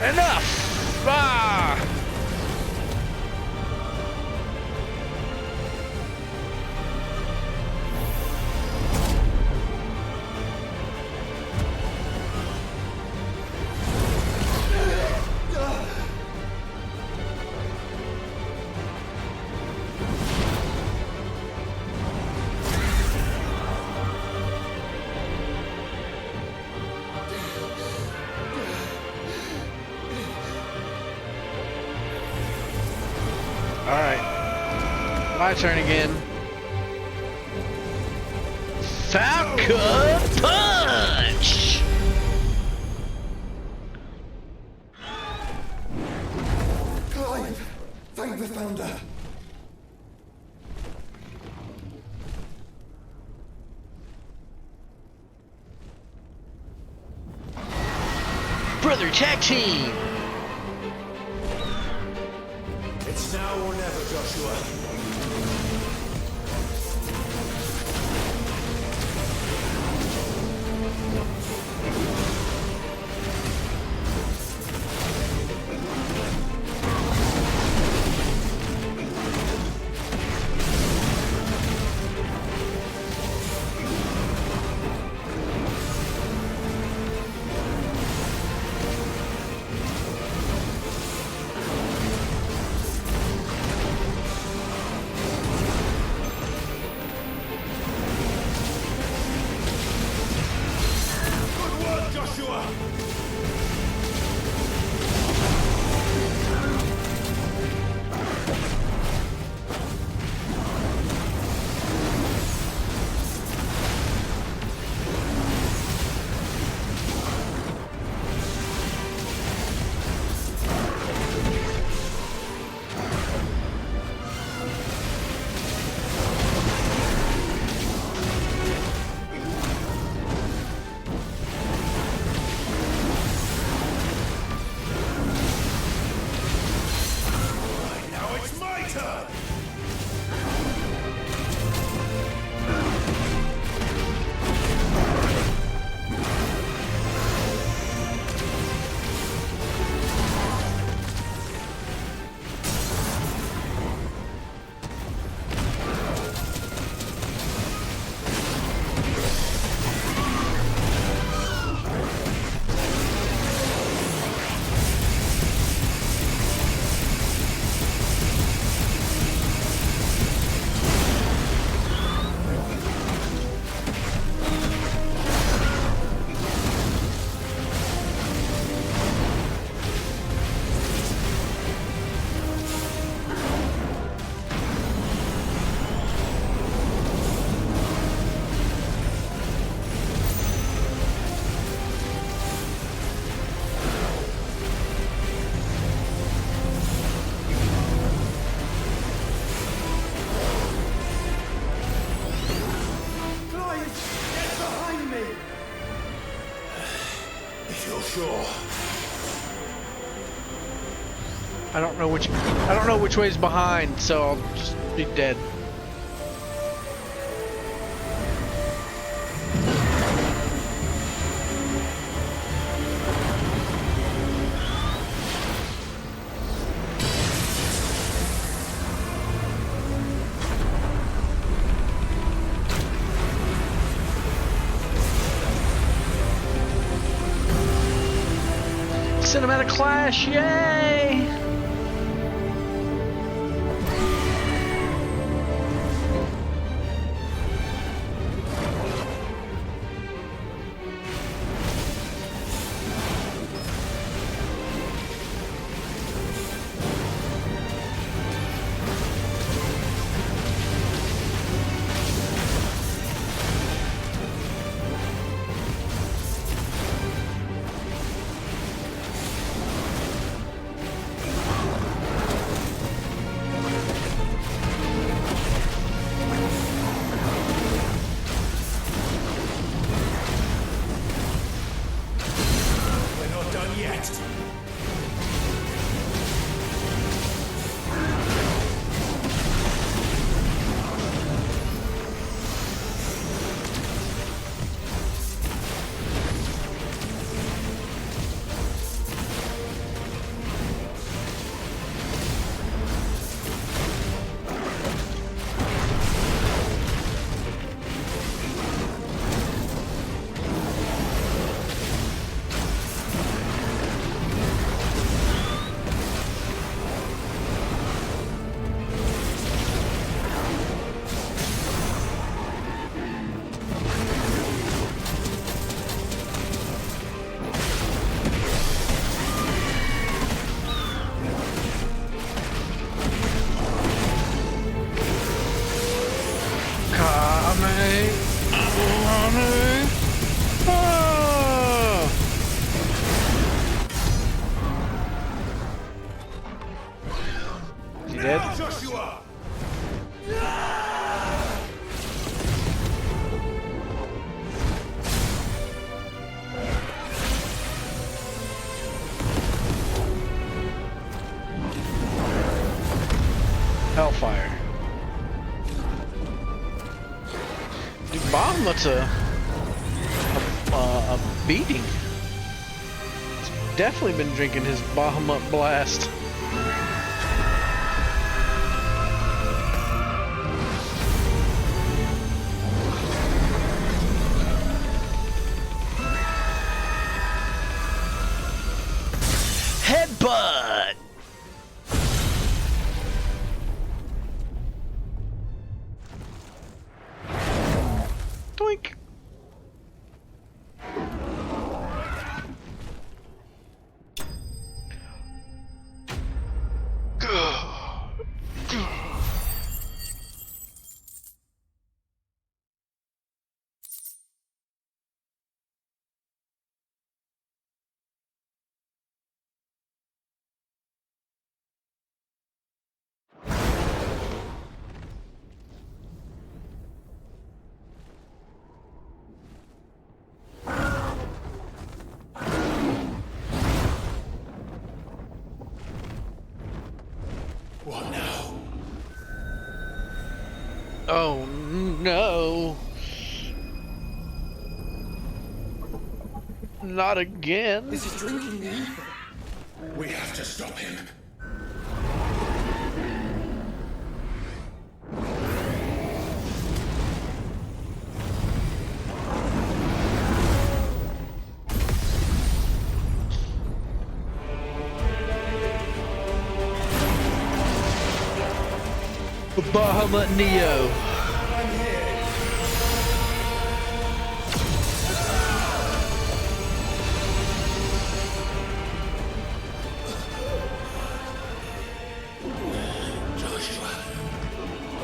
Enough! Ah! Alright. My turn again. Falcon Punch! Clive! Thank the Founder! Brother tag team! It's now or never, Joshua. I don't know which way's behind, so I'll just be dead. Cinematic Clash, yay! Bahamut's a beating. He's definitely been drinking his Bahamut blast. Headbutt! Doink! What now? Oh no. Not again. Is he drinking me? We have to stop him. Bahamut Neo. Joshua,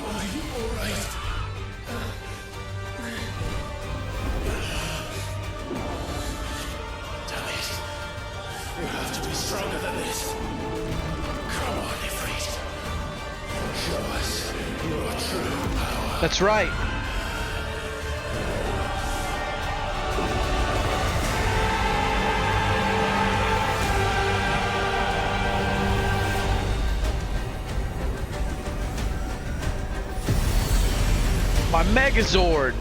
are you all right? Damn it. You have to be stronger than this. Come on, Ifrit. Show us your true power. That's right. My Megazord.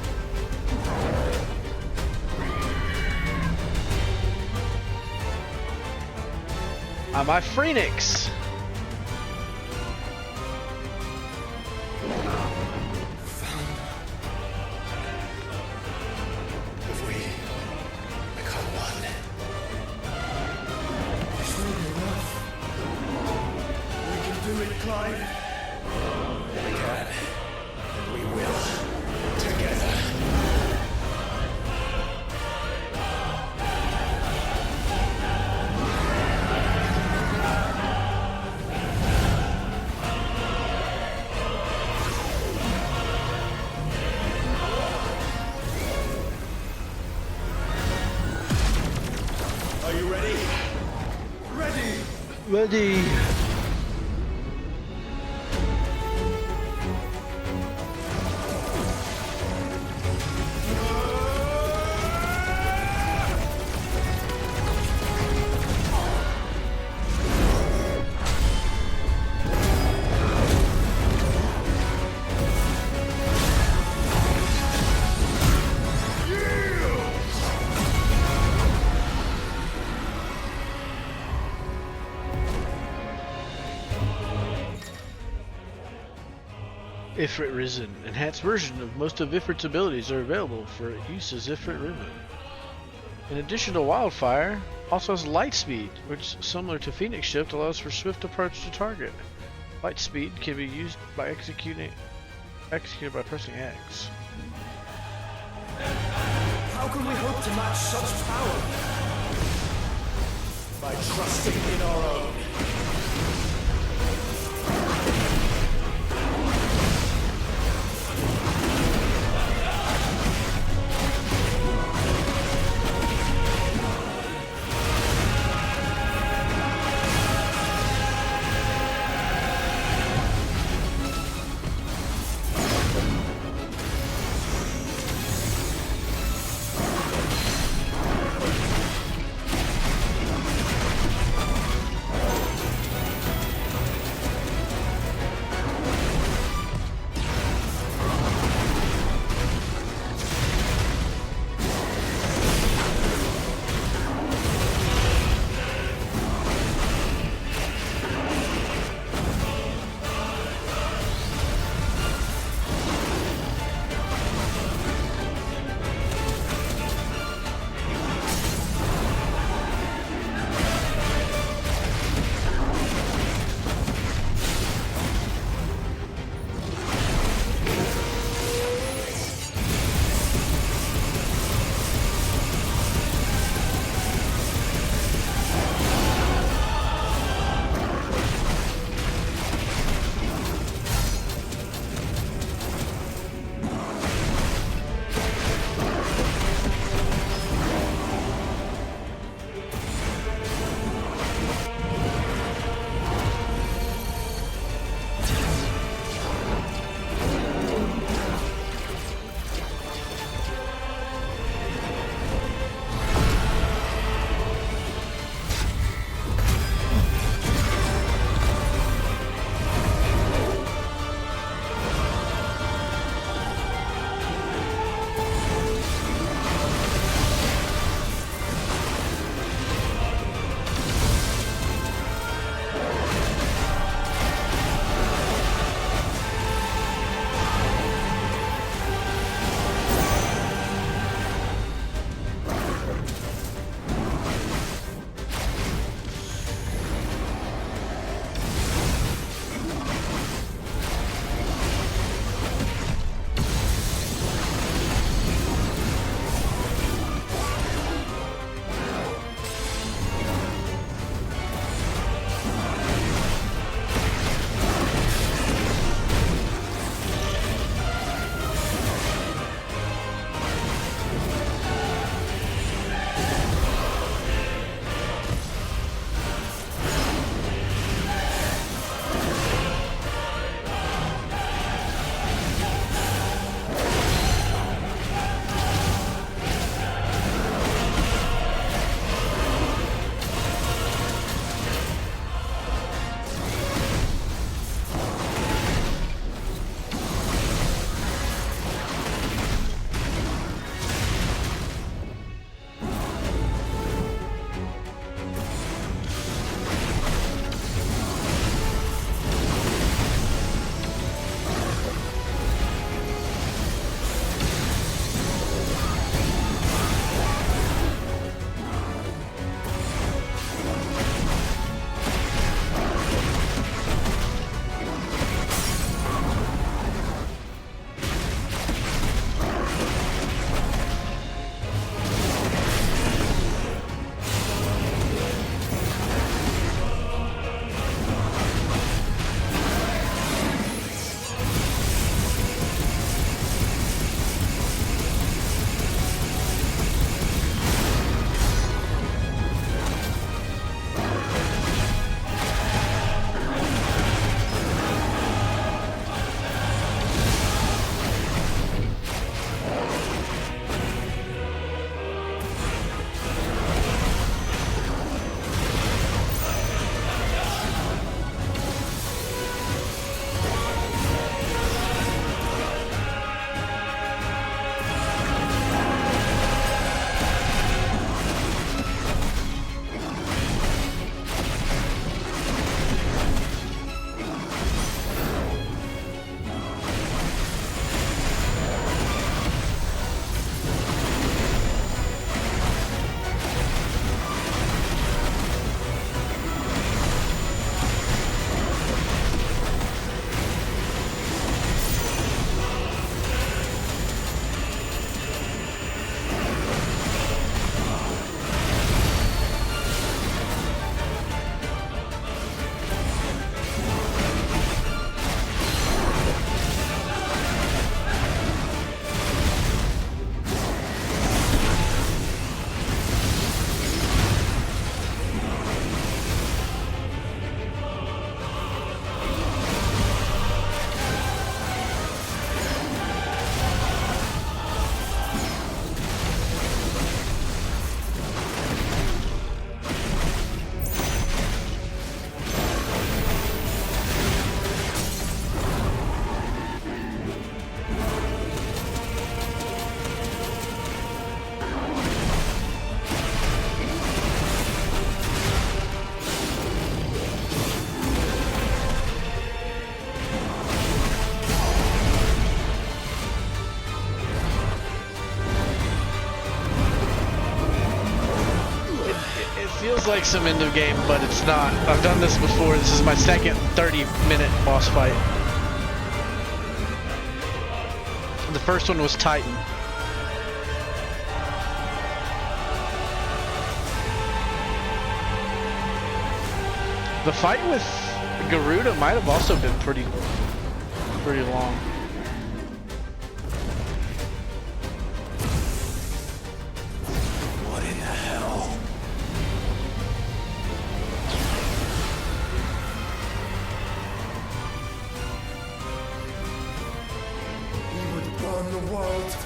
My Phoenix. If we become one, it's really enough. We can do it, Clive. We can. And we will. Together. Are you ready? Ready! Ready. Ifrit Risen. Enhanced version of most of Ifrit's abilities are available for use as Ifrit Risen. In addition to Wildfire, also has Light Speed, which, similar to Phoenix Shift, allows for swift approach to target. Light Speed can be used by executed by pressing X. How can we hope to match such power? By trusting in our own. feels like some end of game, but it's not. I've done this before. This is my second 30-minute boss fight. The first one was Titan. The fight with Garuda might have also been pretty long. What in the hell? We would burn the world.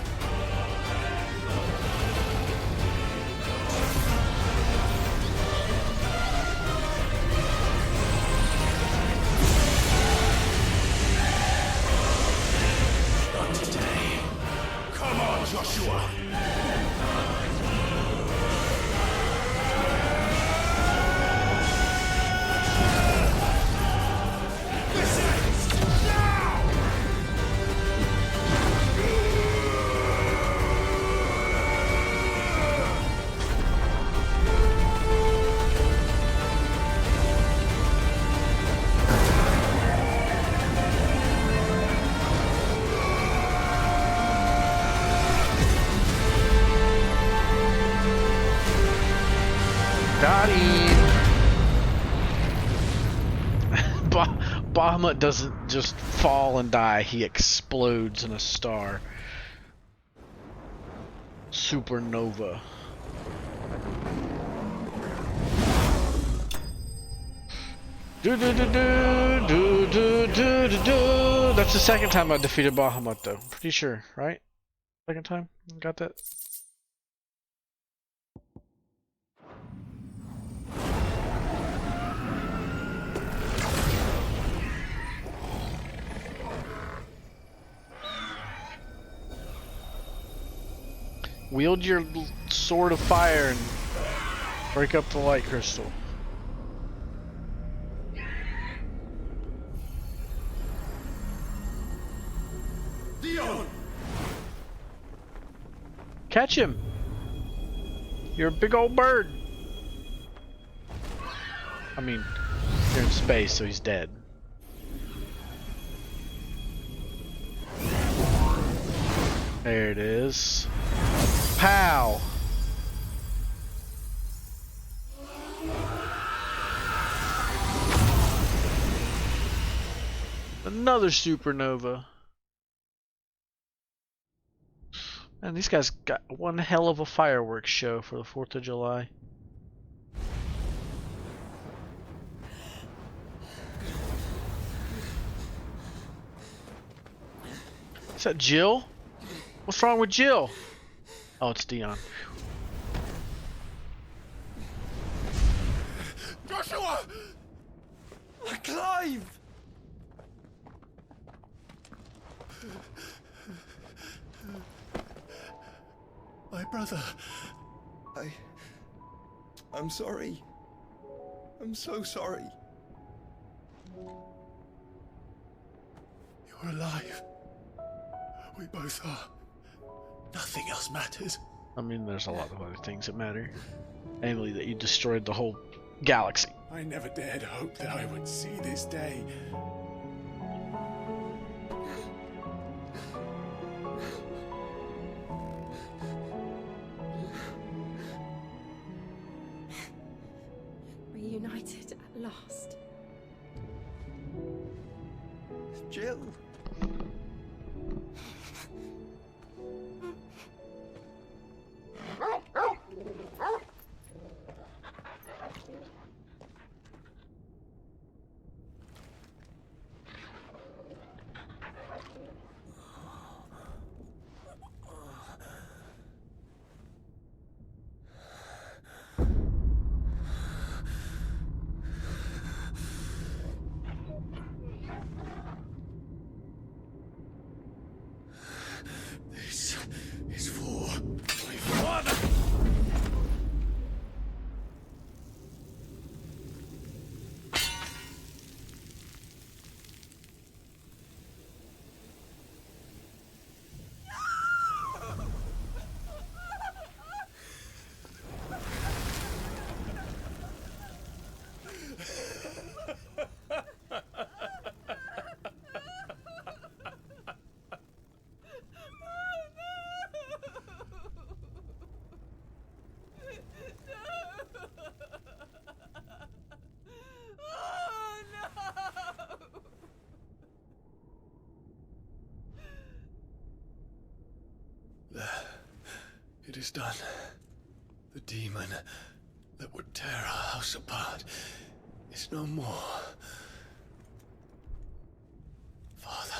Not today. Come on, Joshua. Got him. Bahamut doesn't just fall and die, he explodes in a star. Supernova. Do do do do do do do do do. That's the second time I defeated Bahamut though. Pretty sure, right? Second time? Got that? Wield your sword of fire and break up the light crystal. Dion! Catch him! You're a big old bird! I mean, you're in space, so he's dead. There it is. Pow! Another supernova. Man, these guys got one hell of a fireworks show for the 4th of July. Is that Jill? What's wrong with Jill? Oh, it's Dion. Joshua! Clive! My brother. I'm sorry. I'm so sorry. You're alive. We both are. Nothing else matters. I mean, there's a lot of other things that matter. Namely that you destroyed the whole galaxy. I never dared hope that I would see this day. Reunited at last. Jill. is done. The demon that would tear our house apart is no more. Father.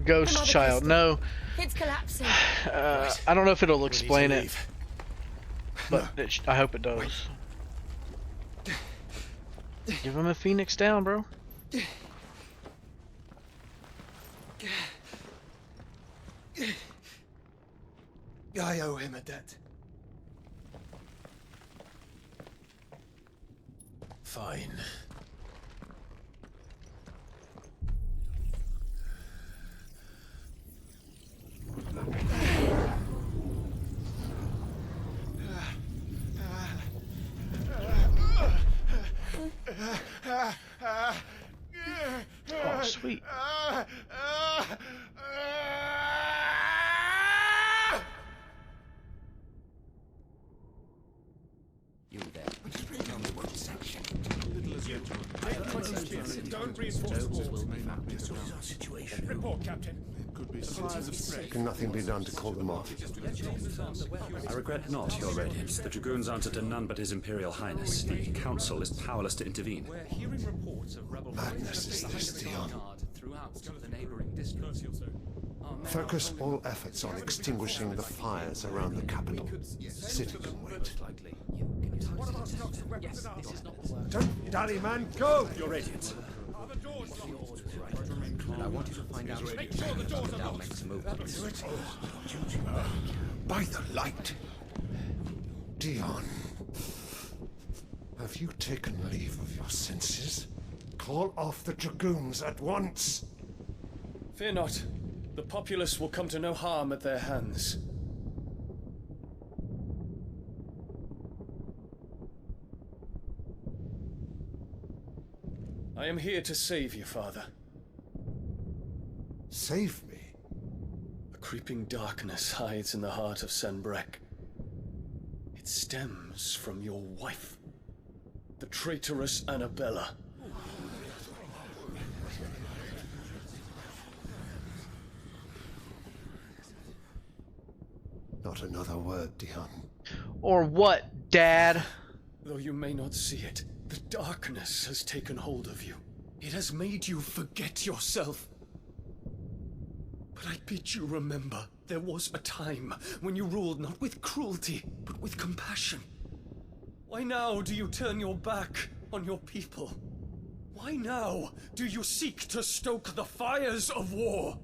Ghost child, no. It's collapsing. I don't know if it'll explain it, but I hope it does. Give him a phoenix down, bro. I owe him a debt. Fine. Oh, sweet. You there. Tell me what section. Don't reinforce the walls. This is our situation. Report, Captain. Can nothing be done to call them off? I regret not, Your Radiance. The Dragoons answer to none but His Imperial Highness. The Council is powerless to intervene. We're hearing reports of rebel Madness is this, Dion. throughout the neighboring districts. Focus all efforts on extinguishing the fires around the capital. City can wait. Don't dally, man, go! Your Radiance. I want you to find out if now makes a move. By the light! Dion, have you taken leave of your senses? Call off the Dragoons at once! Fear not. The populace will come to no harm at their hands. I am here to save you, Father. Save me? A creeping darkness hides in the heart of Sanbrek. It stems from your wife, the traitorous Annabella. Not another word, Dion. Or what, Dad? Though you may not see it, the darkness has taken hold of you. It has made you forget yourself. But I bid you remember, there was a time when you ruled not with cruelty, but with compassion. Why now do you turn your back on your people? Why now do you seek to stoke the fires of war?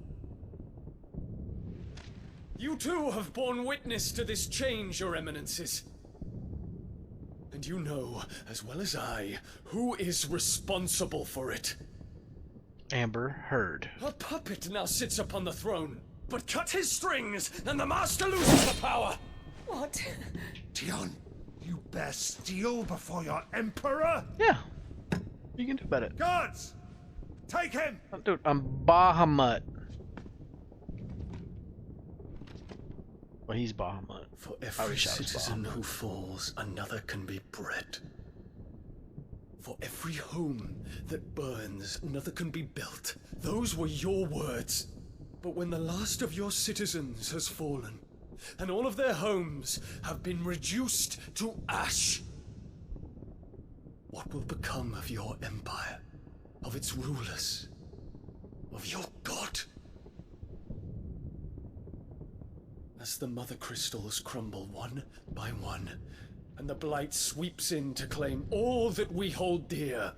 You too have borne witness to this change, Your Eminences. And you know, as well as I, who is responsible for it. Amber Heard. A puppet now sits upon the throne, but cut his strings, and the master loses the power! What? Dion, you bear steel before your emperor? Yeah. You can do about it. Guards! Take him! Dude, I'm Bahamut. Well, he's Bahamut. For every citizen who falls, another can be bred. For every home that burns, another can be built. Those were your words. But when the last of your citizens has fallen, and all of their homes have been reduced to ash, what will become of your empire, of its rulers, of your god? As the mother crystals crumble one by one, and the blight sweeps in to claim all that we hold dear,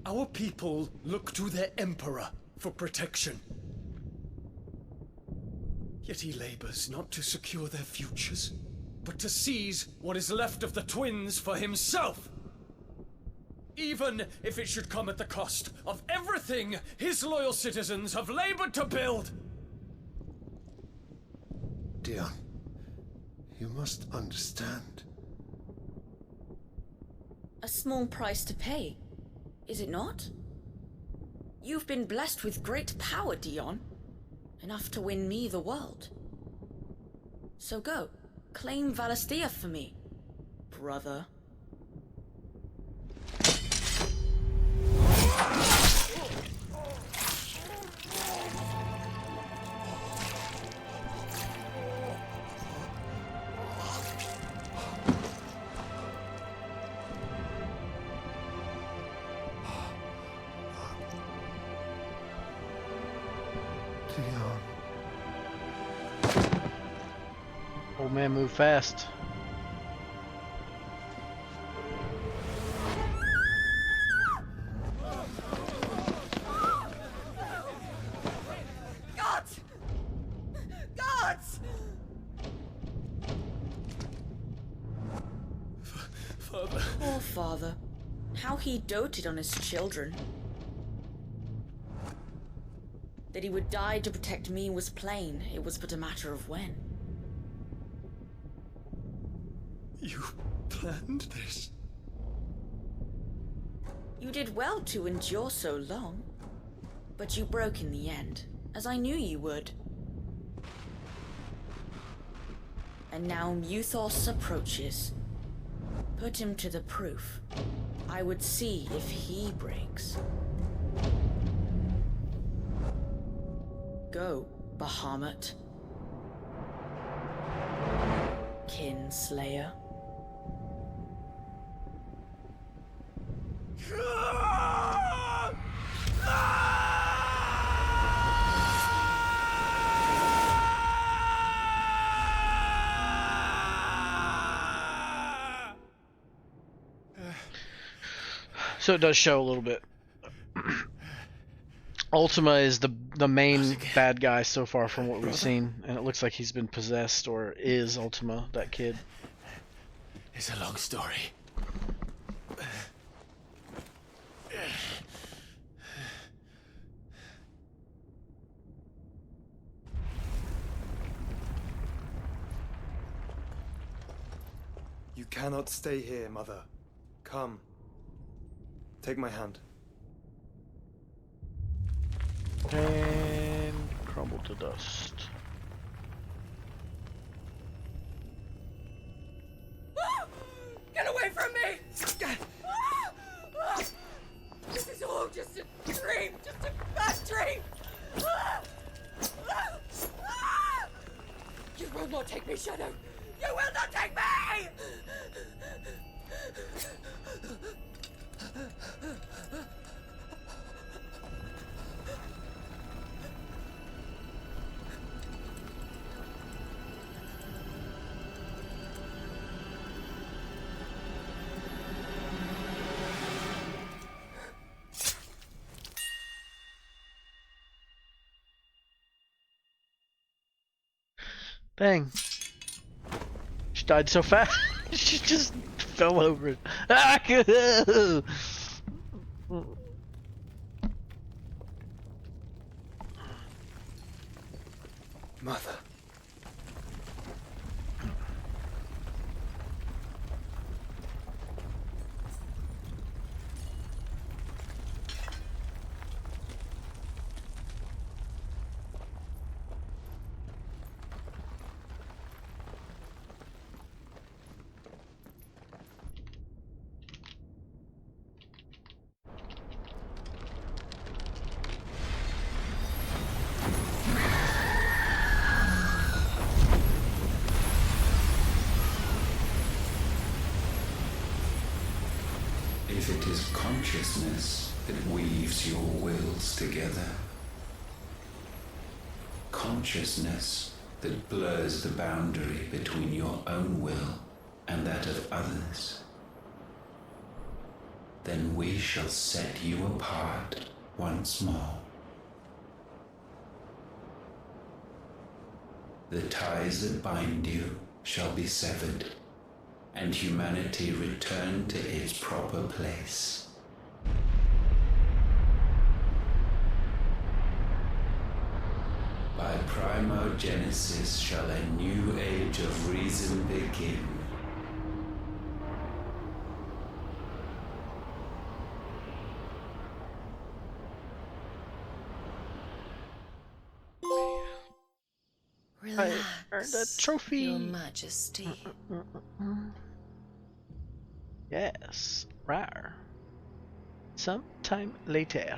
our people look to their emperor for protection. Yet he labors not to secure their futures, but to seize what is left of the twins for himself. Even if it should come at the cost of everything his loyal citizens have labored to build. Dion, you must understand. A small price to pay, is it not? You've been blessed with great power, Dion. Enough to win me the world. So go. Claim Valastia for me, brother. Old man, move fast. Gods! Gods! Father. Poor father. How he doted on his children. That he would die to protect me was plain. It was but a matter of when. You planned this? You did well to endure so long. But you broke in the end, as I knew you would. And now Muthos approaches. Put him to the proof. I would see if he breaks. Go, Bahamut. Kinslayer. So it does show a little bit. Ultima is the main bad guy so far from what we've seen, and it looks like he's been possessed, or is Ultima, that kid. It's a long story. You cannot stay here, Mother. Come. Take my hand. And crumble to dust. Get away from me! This is all just a dream, just a bad dream! You will not take me, Shadow! You will not take me! Dang. She died so fast. She just fell over it. Mother. If it is consciousness that weaves your wills together, consciousness that blurs the boundary between your own will and that of others, then we shall set you apart once more. The ties that bind you shall be severed, and humanity return to its proper place. By primogenesis shall a new age of reason begin. I earned a trophy. Your Majesty. Yes, rare. Sometime later.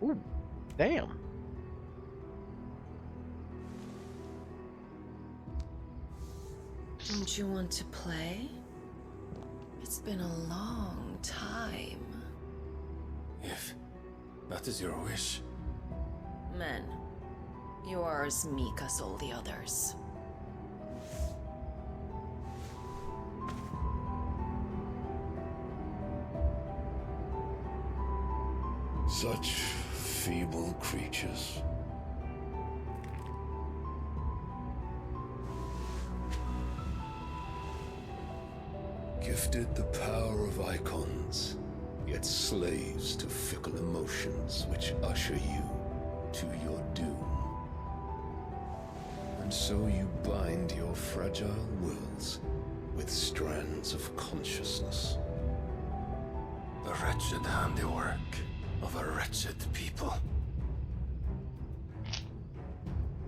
Ooh, damn. Don't you want to play? It's been a long time. If that is your wish. Men, you are as meek as all the others. Such feeble creatures. Gifted the power of icons, yet slaves to fickle emotions which usher you to your doom. And so you bind your fragile wills with strands of consciousness. The wretched handiwork of a wretched people.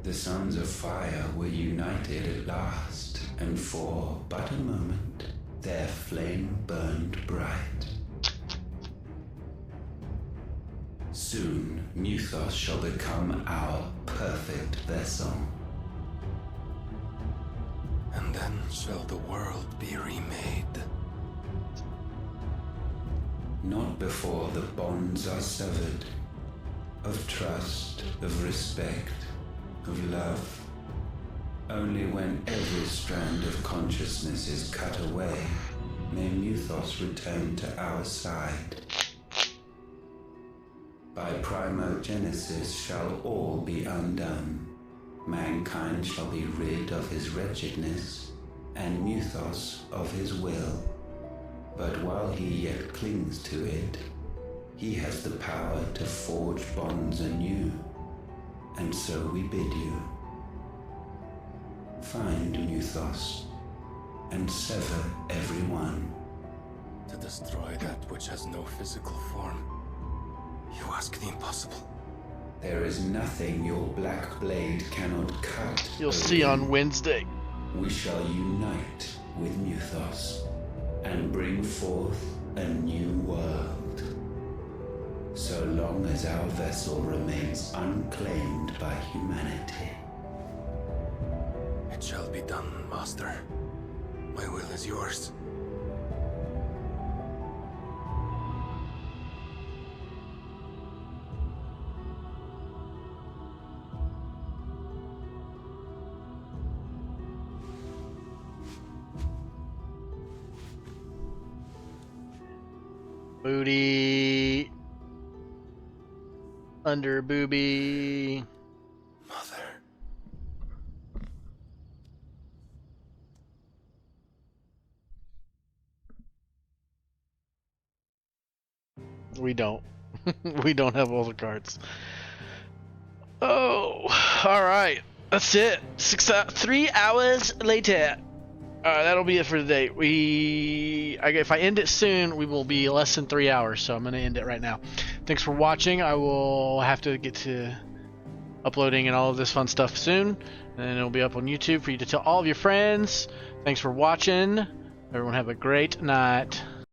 The Sons of Fire were united at last, and for but a moment, their flame burned bright. Soon, Muthos shall become our perfect vessel. And then shall the world be remade. Not before the bonds are severed, of trust, of respect, of love. Only when every strand of consciousness is cut away, may Muthos return to our side. By primogenesis shall all be undone. Mankind shall be rid of his wretchedness, and Muthos of his will. But while he yet clings to it, he has the power to forge bonds anew. And so we bid you. Find Muthos, and sever everyone. To destroy that which has no physical form. You ask the impossible. There is nothing your black blade cannot cut. You'll see on Wednesday. We shall unite with Muthos and bring forth a new world. So long as our vessel remains unclaimed by humanity. It shall be done, Master. My will is yours. Booty. Under booby. Mother. We don't. We don't have all the cards. Oh, all right. That's it. 3 hours later. That'll be it for today. If I end it soon, we will be less than 3 hours, so I'm going to end it right now. Thanks for watching. I will have to get to uploading and all of this fun stuff soon, and it'll be up on YouTube for you to tell all of your friends. Thanks for watching. Everyone have a great night.